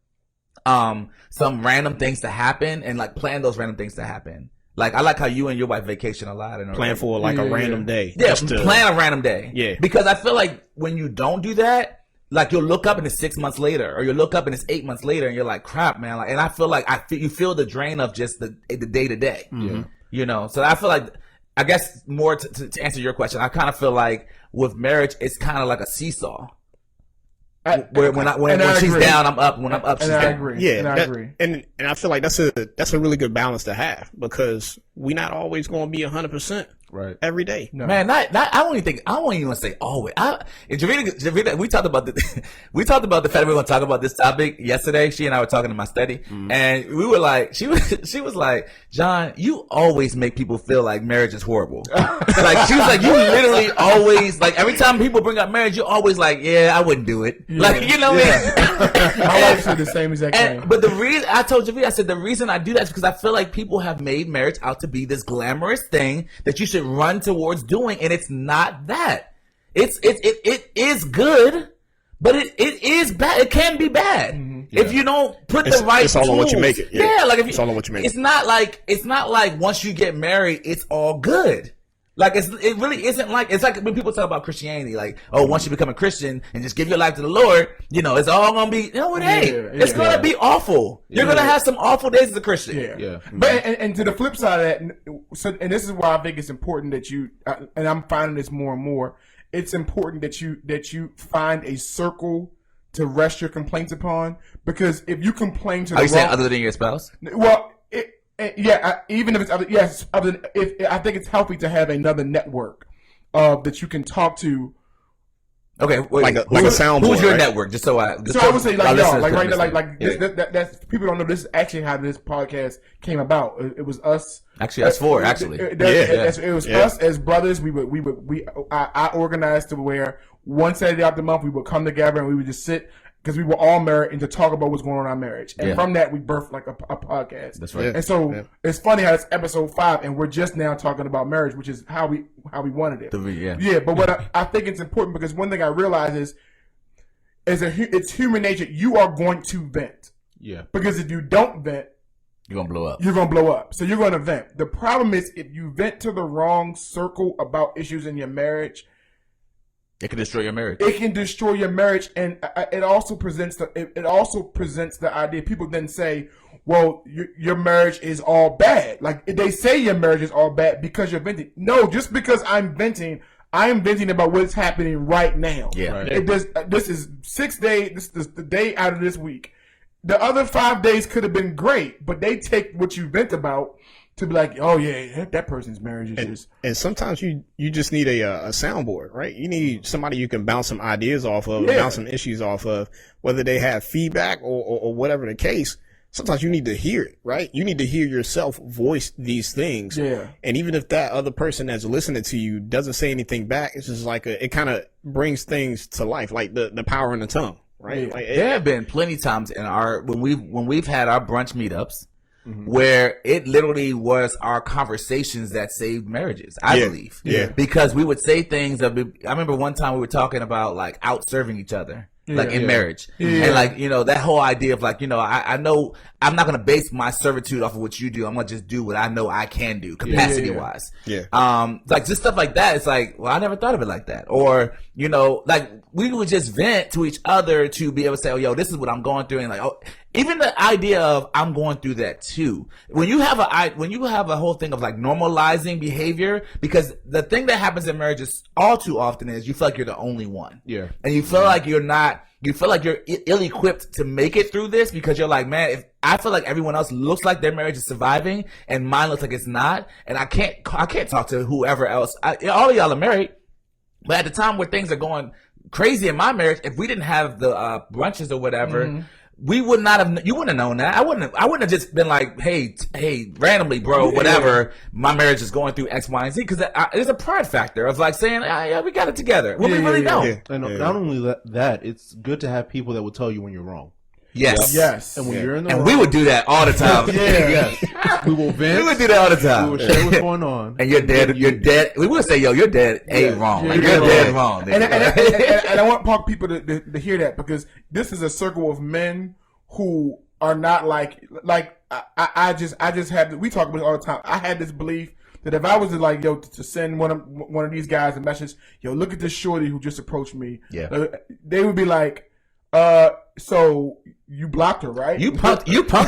some random things to happen and like plan those random things to happen. Like, I like how you and your wife vacation a lot. And plan for like a random day. Yeah, plan a random day. Yeah. Because I feel like when you don't do that, like you'll look up and it's 6 months later, or you'll look up and it's 8 months later and you're like, crap, man. Like, and I feel like you feel the drain of just the day to day. You know? So I feel like, I guess more to answer your question, I kind of feel like with marriage, it's kind of like a seesaw. When she's down, I'm up. When I'm up, she's down. I agree. Yeah, I agree. And I feel like that's a really good balance to have because we're not always going to be 100% right every day. No. Man, I don't even say always. Javita, we talked about the fact that we were going to talk about this topic yesterday. She and I were talking in my study, and we were like, she was like, John, you always make people feel like marriage is horrible. Like she was like, you literally always like every time people bring up marriage, you're always like, yeah, I wouldn't do it. Yeah. Like, you know what I mean? My wife said the same exact thing. But the reason I told Javita, I said the reason I do that is because I feel like people have made marriage out to be this glamorous thing that you should run towards doing, and it's not that. It is good, but it is bad. It can be bad if you don't put the right. It's all tools. on what you make it. Yeah, like it's all on what you make. It's not like once you get married, it's all good. Like it really isn't like it's like when people talk about Christianity, like, oh, once you become a Christian and just give your life to the Lord, you know, it's all gonna be. No, it ain't. It's gonna be awful. You're gonna have some awful days as a Christian. Yeah. But and to the flip side of that, and this is why I think it's important that you and I'm finding this more and more. It's important that you find a circle to rest your complaints upon, because if you complain to, are you saying other than your spouse? Well. Even if it's other, if I think it's healthy to have another network that you can talk to Okay, wait, like a soundboard. Who's your right? network? Just so I would say like y'all, like right now, understand. that's people don't know this is actually how this podcast came about. It was us. Actually, us four. Actually, it was us as brothers. I organized to where one Saturday out the month we would come together and we would just sit because we were all married and to talk about what's going on in our marriage. And from that we birthed like a podcast. That's right. And so it's funny how it's episode 5 and we're just now talking about marriage, which is how we wanted it. But what I think it's important because one thing I realize is it's human nature. You are going to vent. Yeah. Because if you don't vent, you're gonna blow up. You're gonna blow up. So you're gonna vent. The problem is if you vent to the wrong circle about issues in your marriage, it can destroy your marriage. It can destroy your marriage, and it also presents the idea. People then say, "Well, your marriage is all bad." Like they say, your marriage is all bad because you're venting. No, just because I'm venting, I am venting about what's happening right now. Yeah, right. This is 6 days. This is the day out of this week. The other 5 days could have been great, but they take what you vent about to be like, oh yeah, that person's marriage is just. And sometimes you just need a soundboard, right? You need somebody you can bounce some ideas off of, bounce some issues off of, whether they have feedback or whatever the case. Sometimes you need to hear it, right? You need to hear yourself voice these things. Yeah. And even if that other person that's listening to you doesn't say anything back, it's just like it kind of brings things to life, like the power in the tongue. Right. Yeah. Like, there have been plenty of times in when we've had our brunch meetups where it literally was our conversations that saved marriages, I believe. Yeah. Because we would say things I remember one time we were talking about like out serving each other. Like in marriage. And like, that whole idea of like, I know I'm not going to base my servitude off of what you do. I'm going to just do what I know I can do capacity wise. Like just stuff like that. It's like, well, I never thought of it like that. Or, like we would just vent to each other to be able to say, oh, yo, this is what I'm going through. And like, oh, even the idea of I'm going through that too. When you have a whole thing of like normalizing behavior, because the thing that happens in marriage is all too often is you feel like you're the only one. Yeah. And you feel like you're ill-equipped to make it through this because you're like, man, if I feel like everyone else looks like their marriage is surviving and mine looks like it's not, and I can't talk to whoever else. All of y'all are married, but at the time where things are going crazy in my marriage, if we didn't have the brunches or whatever, we would not have. You wouldn't have known that. I wouldn't have just been like, hey, randomly, bro, whatever. My marriage is going through X, Y, and Z because there's a pride factor of like saying, yeah, we got it together. Well, we really don't. Yeah. And not only that, it's good to have people that will tell you when you're wrong. Yes. And when you're in the wrong, we would do that all the time. Yes. We will vent. We would do that all the time. We will share what's going on. And you're dead. We would say, yo, you're dead. Wrong. Like, you're dead wrong. And I want people to hear that because this is a circle of men who are not like I just had. We talk about it all the time. I had this belief that if I was to send one of these guys a message, yo, look at this shorty who just approached me. Yeah. They would be like, so you blocked her, right? You punked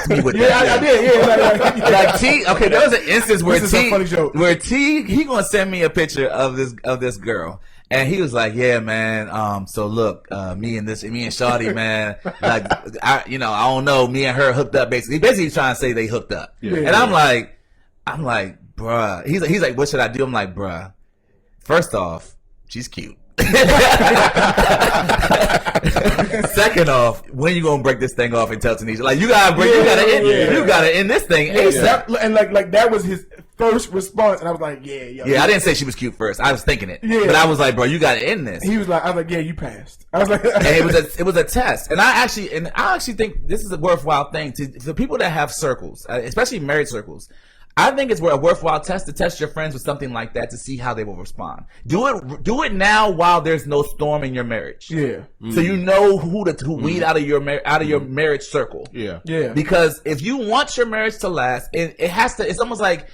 me with that. Yeah, I did. Yeah, like T. Okay, there was an instance where this is a funny joke. Where T, he gonna send me a picture of this girl, and he was like, "Yeah, man. So look, me and Shawty, man. Like, I don't know. Me and her hooked up. Basically trying to say they hooked up. Yeah. And I'm like, bruh. He's like, what should I do? I'm like, bruh. First off, she's cute. Second off, when you gonna break this thing off and tell Tanisha? Like you gotta end this thing ASAP. And like that was his first response, and I was like, I didn't say she was cute first. I was thinking it, but I was like, bro, you gotta end this. I was like, yeah, you passed. I was like, and it was a test, and I actually think this is a worthwhile thing for people that have circles, especially married circles. I think it's a worthwhile test to test your friends with something like that to see how they will respond. Do it now while there's no storm in your marriage. Yeah. So you know who weed out of your marriage circle. Yeah. Yeah. Because if you want your marriage to last, it has to. It's almost like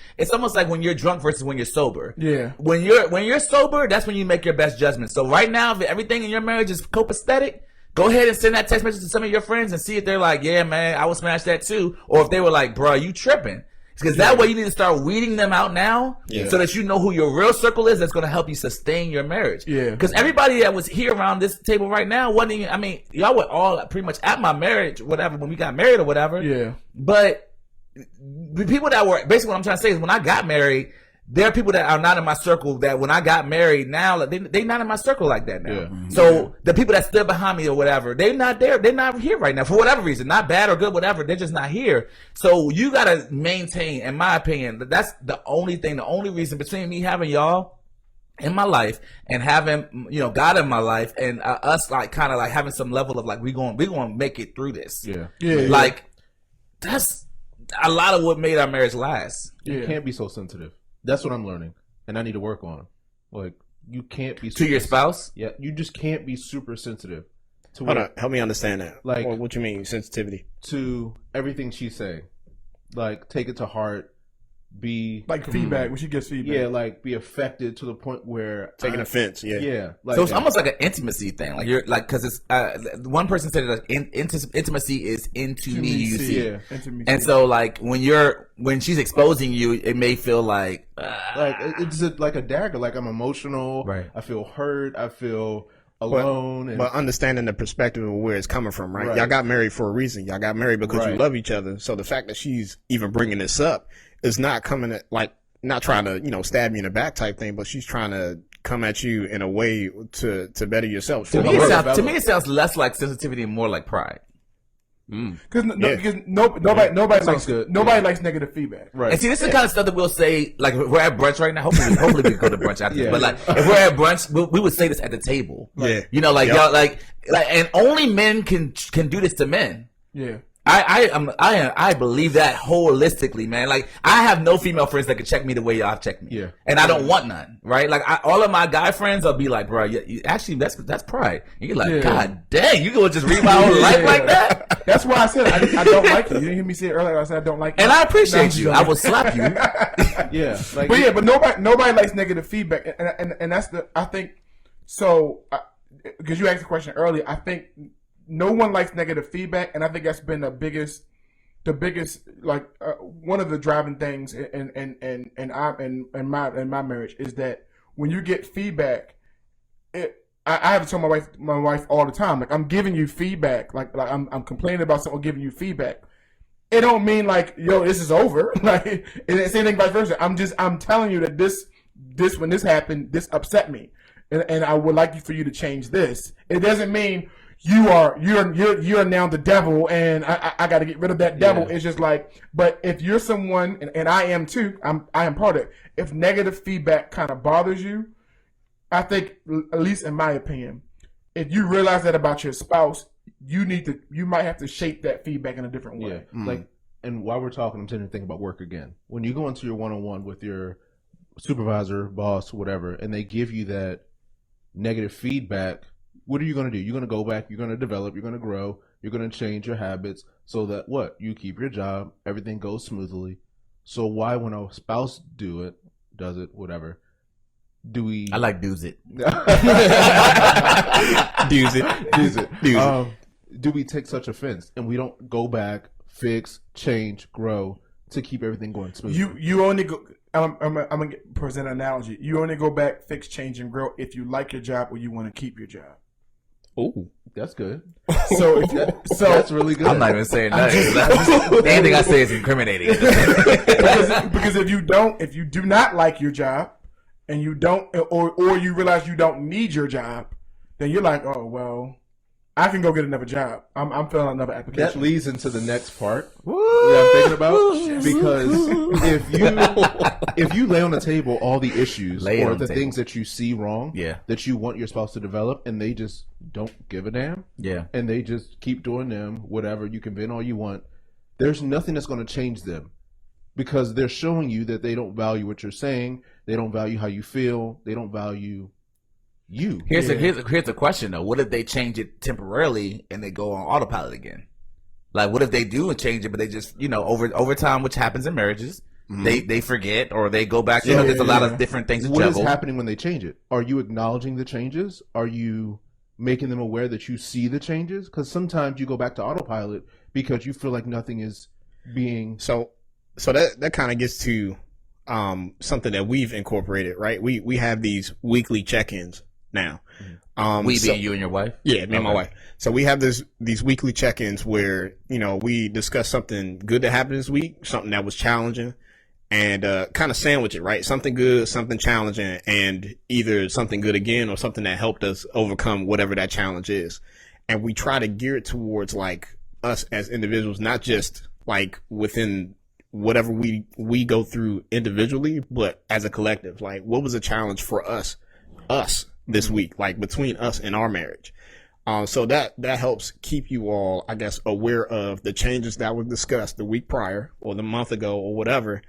when you're drunk versus when you're sober. Yeah. When you're sober, that's when you make your best judgment. So right now, if everything in your marriage is copacetic, go ahead and send that text message to some of your friends and see if they're like, yeah, man, I would smash that too, or if they were like, bro, you tripping. Because that way you need to start weeding them out now so that you know who your real circle is that's going to help you sustain your marriage. Yeah. Because everybody that was here around this table right now wasn't even, y'all were all pretty much at my marriage, whatever, when we got married or whatever. Yeah. But the people that were, basically what I'm trying to say is when I got married, there are people that are not in my circle that when I got married now, like, they not in my circle like that now. Yeah. So the people that stood behind me or whatever, they're not there. They're not here right now for whatever reason, not bad or good, whatever. They're just not here. So you got to maintain, in my opinion, that's the only thing, the only reason between me having y'all in my life and having, you know, God in my life and us like kind of like having some level of like, we're going to make it through this. Like that's a lot of what made our marriage last. You can't be so sensitive. That's what I'm learning, and I need to work on. Like, you can't be to your spouse. Yeah, you just can't be super sensitive. Hold on, help me understand that. Like, what you mean sensitivity to everything she's saying? Like, take it to heart. Be like feedback when she gets feedback. Yeah, like be affected to the point where taking offense. Yeah. Like, so it's almost like an intimacy thing. Like you're like because it's one person said that intimacy is into me. You see, intimacy. And so like when she's exposing you, it may feel like it's like a dagger. Like I'm emotional. Right. I feel hurt. I feel alone. But understanding the perspective of where it's coming from, right? Y'all got married for a reason. Y'all got married because you love each other. So the fact that she's even bringing this up is not coming at like not trying to, you know, stab you in the back type thing, but she's trying to come at you in a way to better yourself. To me, it sounds less like sensitivity and more like pride. Because nobody likes negative feedback. Right. And see, this is the kind of stuff that we'll say, like, if we're at brunch right now. Hopefully we go to brunch after this. But like, if we're at brunch, we would say this at the table. Like, you know, like y'all, like, and only men can do this to men. Yeah. I believe that holistically, man. Like, I have no female friends that can check me the way y'all check me. Yeah. And I don't want none, right? Like, all of my guy friends will be like, bro, actually, that's pride. And you're like, God dang, you gonna just read my whole life like that? That's why I said I don't like you. You didn't hear me say it earlier. I said I don't like you. And I appreciate you. I will slap you. Yeah. Like, but nobody likes negative feedback. And that's I think, so, because you asked the question earlier, I think no one likes negative feedback, and I think that's been the biggest, like one of the driving things in my marriage is that when you get feedback, I have to tell my wife all the time, like, I'm giving you feedback, like I'm complaining about something, giving you feedback. It don't mean like, yo, this is over. Like, it's anything vice versa. I'm telling you that this when this happened, this upset me, and I would like for you to change this. It doesn't mean you're now the devil and I got to get rid of that devil. It's just like, but if you're someone, and I am too, I am part of it. If negative feedback kind of bothers you, I think, at least in my opinion, if you realize that about your spouse, you might have to shape that feedback in a different way. Yeah. Like, and while we're talking, I'm tending to think about work again. When you go into your one-on-one with your supervisor, boss, whatever, and they give you that negative feedback, what are you going to do? You're going to go back, you're going to develop, you're going to grow, you're going to change your habits so that you keep your job, everything goes smoothly. So why, when a spouse does it, whatever, do we? I like do's it. do's it. Do we take such offense and we don't go back, fix, change, grow to keep everything going smoothly? You only go. I'm gonna present an analogy. You only go back, fix, change, and grow if you like your job or you want to keep your job. Oh, that's good. So that's really good. I'm not even saying that. Anything I say is incriminating. because if you do not like your job, and you don't, or you realize you don't need your job, then you're like, oh well, I can go get another job. I'm filling out another application. That leads into the next part that I'm thinking about, because if you lay on the table all the issues or the things that you see wrong, that you want your spouse to develop, and they just don't give a damn, and they just keep doing them, whatever, you can vent all you want, there's nothing that's going to change them, because they're showing you that they don't value what you're saying, they don't value how you feel, they don't value you. Here's a question though. What if they change it temporarily and they go on autopilot again? Like, what if they do and change it, but they just, over time, which happens in marriages, they forget or they go back. There's a lot of different things. What is happening when they change it? Are you acknowledging the changes? Are you making them aware that you see the changes? Because sometimes you go back to autopilot because you feel like nothing is being. So that kind of gets to something that we've incorporated, right? We have these weekly check-ins now. Being you and your wife? Yeah, me and my wife. So we have these weekly check-ins where, we discuss something good that happened this week, something that was challenging, and kind of sandwich it, right? Something good, something challenging, and either something good again or something that helped us overcome whatever that challenge is. And we try to gear it towards like us as individuals, not just like within whatever we go through individually, but as a collective. Like, what was a challenge for us this week, like between us and our marriage? So that helps keep you all, I guess, aware of the changes that were discussed the week prior or the month ago or whatever.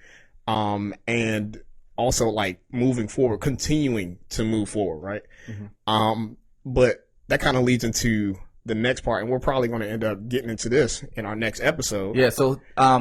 And also like moving forward, continuing to move forward, right? Mm-hmm. But that kind of leads into the next part, and we're probably going to end up getting into this in our next episode. Yeah, so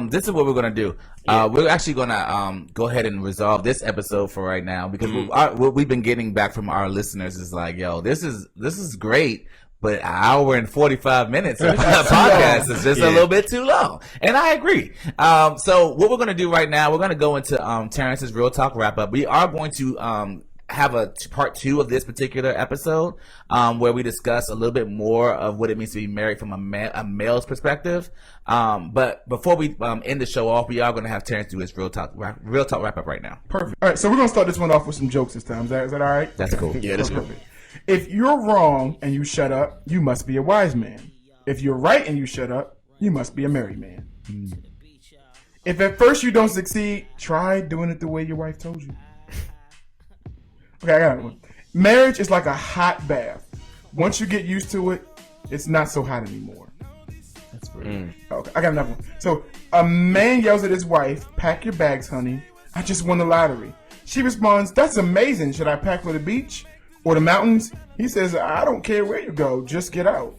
this is what we're going to do. We're actually going to go ahead and resolve this episode for right now, because what we've been getting back from our listeners is like, yo, this is great, but an hour and 45 minutes of podcast is just a little bit too long. And I agree. So what we're going to do right now, we're going to go into Terrence's Real Talk wrap-up. We are going to have a part 2 of this particular episode, where we discuss a little bit more of what it means to be married from a male's perspective. But before we end the show off, we are going to have Terrence do his Real Talk wrap up right now. Perfect. All right, so we're going to start this one off with some jokes this time. Is that all right? That's cool. Yeah, that's perfect. good. If you're wrong and you shut up, you must be a wise man. If you're right and you shut up, you must be a married man. If at first you don't succeed, try doing it the way your wife told you. Okay, I got another one. Marriage is like a hot bath. Once you get used to it, it's not so hot anymore. That's weird. Okay, I got another one. So, a man yells at his wife, "Pack your bags, honey. I just won the lottery." She responds, "That's amazing. Should I pack for the beach or the mountains?" He says, "I don't care where you go. Just get out."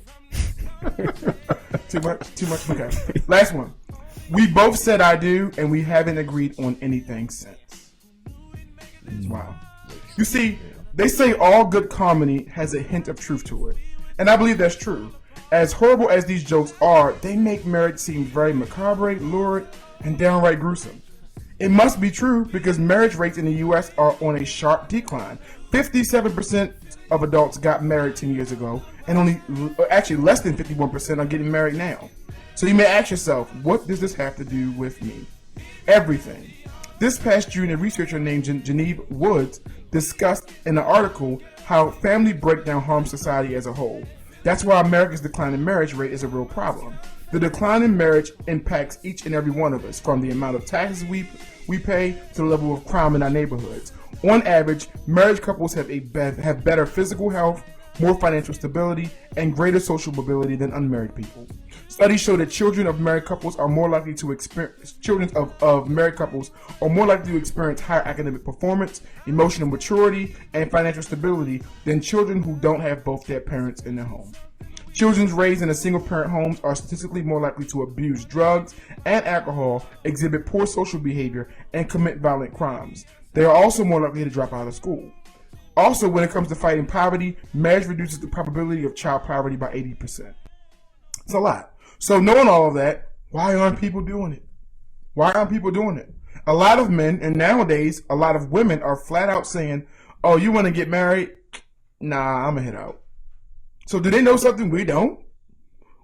Too much. Okay. Last one. We both said I do, and we haven't agreed on anything since. Wow. You see, they say all good comedy has a hint of truth to it. And I believe that's true. As horrible as these jokes are, they make marriage seem very macabre, lurid, and downright gruesome. It must be true, because marriage rates in the U.S. are on a sharp decline. 57% of adults got married 10 years ago, and actually less than 51% are getting married now. So you may ask yourself, what does this have to do with me? Everything. This past June, a researcher named Genevieve Woods discussed in an article how family breakdown harms society as a whole. That's why America's declining marriage rate is a real problem. The decline in marriage impacts each and every one of us, from the amount of taxes we pay to the level of crime in our neighborhoods. On average, married couples have better physical health, more financial stability, and greater social mobility than unmarried people. Studies show that children of married couples are more likely to experience higher academic performance, emotional maturity, and financial stability than children who don't have both their parents in their home. Children raised in a single-parent homes are statistically more likely to abuse drugs and alcohol, exhibit poor social behavior, and commit violent crimes. They are also more likely to drop out of school. Also, when it comes to fighting poverty, marriage reduces the probability of child poverty by 80%. It's a lot. So knowing all of that, why aren't people doing it? Why aren't people doing it? A lot of men, and nowadays a lot of women, are flat out saying, "Oh, you want to get married? Nah, I'm going to head out." So do they know something we don't?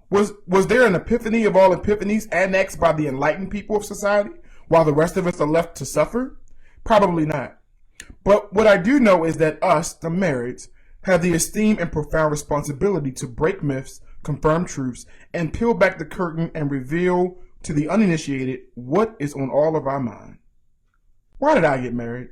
Was there an epiphany of all epiphanies annexed by the enlightened people of society, while the rest of us are left to suffer? Probably not. But what I do know is that us, the marrieds, have the esteem and profound responsibility to break myths, confirm truths, and peel back the curtain and reveal to the uninitiated what is on all of our mind. Why did I get married?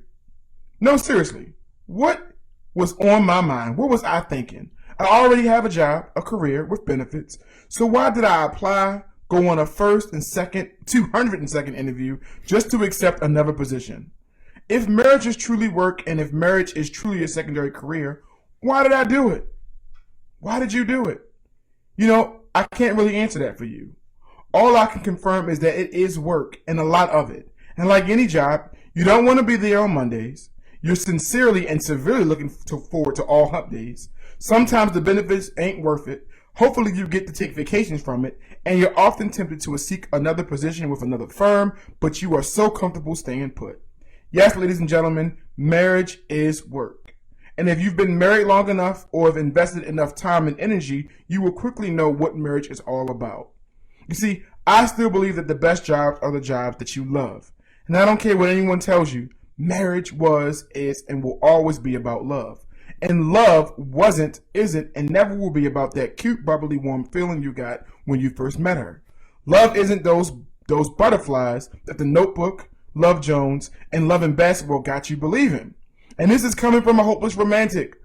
No, seriously. What was on my mind? What was I thinking? I already have a job, a career with benefits. So why did I apply, go on a first and second, 202nd interview just to accept another position? If marriage is truly work, and if marriage is truly a secondary career, why did I do it? Why did you do it? You know, I can't really answer that for you. All I can confirm is that it is work, and a lot of it. And like any job, you don't want to be there on Mondays. You're sincerely and severely looking forward to all hump days. Sometimes the benefits ain't worth it. Hopefully you get to take vacations from it, and you're often tempted to seek another position with another firm, but you are so comfortable staying put. Yes, ladies and gentlemen, marriage is work. And if you've been married long enough or have invested enough time and energy, you will quickly know what marriage is all about. You see, I still believe that the best jobs are the jobs that you love. And I don't care what anyone tells you. Marriage was, is, and will always be about love. And love wasn't, isn't, and never will be about that cute, bubbly, warm feeling you got when you first met her. Love isn't those butterflies that The Notebook, Love Jones, and Love and Basketball got you believing. And this is coming from a hopeless romantic.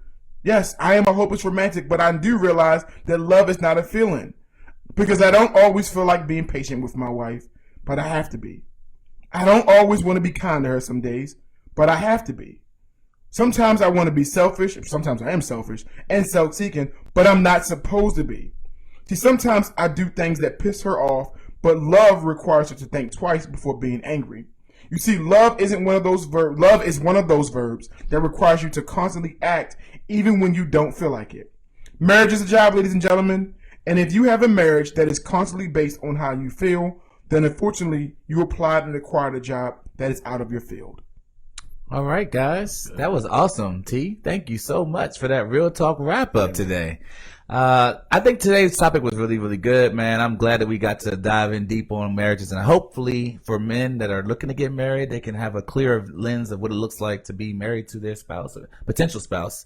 Yes, I am a hopeless romantic, but I do realize that love is not a feeling. Because I don't always feel like being patient with my wife, but I have to be. I don't always want to be kind to her some days, but I have to be. Sometimes I want to be selfish, sometimes I am selfish and self-seeking, but I'm not supposed to be. See, sometimes I do things that piss her off, but love requires her to think twice before being angry. You see, love isn't one of those verbs. Love is one of those verbs that requires you to constantly act even when you don't feel like it. Marriage is a job, ladies and gentlemen, and if you have a marriage that is constantly based on how you feel, then unfortunately you applied and acquired a job that is out of your field. All right, guys. That was awesome, T. Thank you so much for that Real Talk wrap-up today. I think today's topic was really, really good, man. I'm glad that we got to dive in deep on marriages. And hopefully for men that are looking to get married, they can have a clearer lens of what it looks like to be married to their spouse or potential spouse.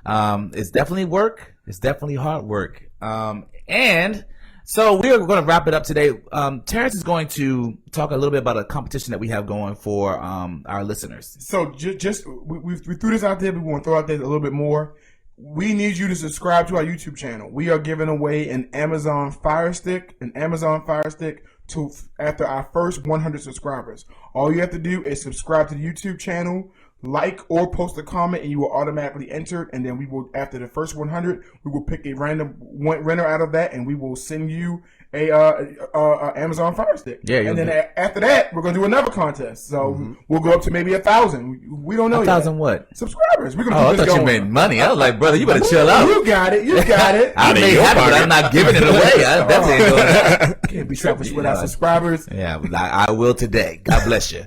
It's definitely work. It's definitely hard work. And so we're going to wrap it up today. Terrence is going to talk a little bit about a competition that we have going for our listeners. So we threw this out there. We want to throw out there a little bit more. We need you to subscribe to our YouTube channel. We are giving away an Amazon Fire Stick to after our first 100 subscribers. All you have to do is subscribe to the YouTube channel, like or post a comment, and you will automatically enter. And then we will, after the first 100, we will pick a random winner out of that, and we will send you a Amazon Fire Stick. Yeah, and then after that, we're gonna do another contest. So we'll go up to maybe 1,000. We don't know 1,000 what? Subscribers. We're gonna Oh, I keep this thought you going. made money. I was like, brother, you better chill out. You got it. I may have it, but I'm not giving it away. I definitely ain't going. Can't be selfish with our subscribers. Yeah, I will today. God bless you.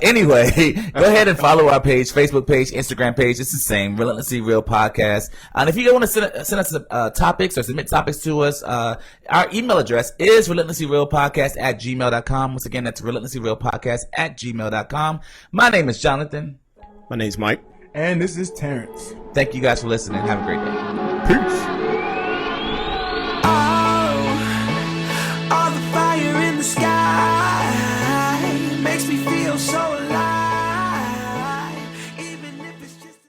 Anyway, go ahead and follow our page, Facebook page, Instagram page. It's the same, Relentlessly Real Podcast. And if you want to send us topics or submit topics to us, our email address is relentlesslyrealpodcast@gmail.com. Once again, that's relentlesslyrealpodcast@gmail.com. My name is Jonathan. My name's Mike. And this is Terrence. Thank you guys for listening. Have a great day. Peace.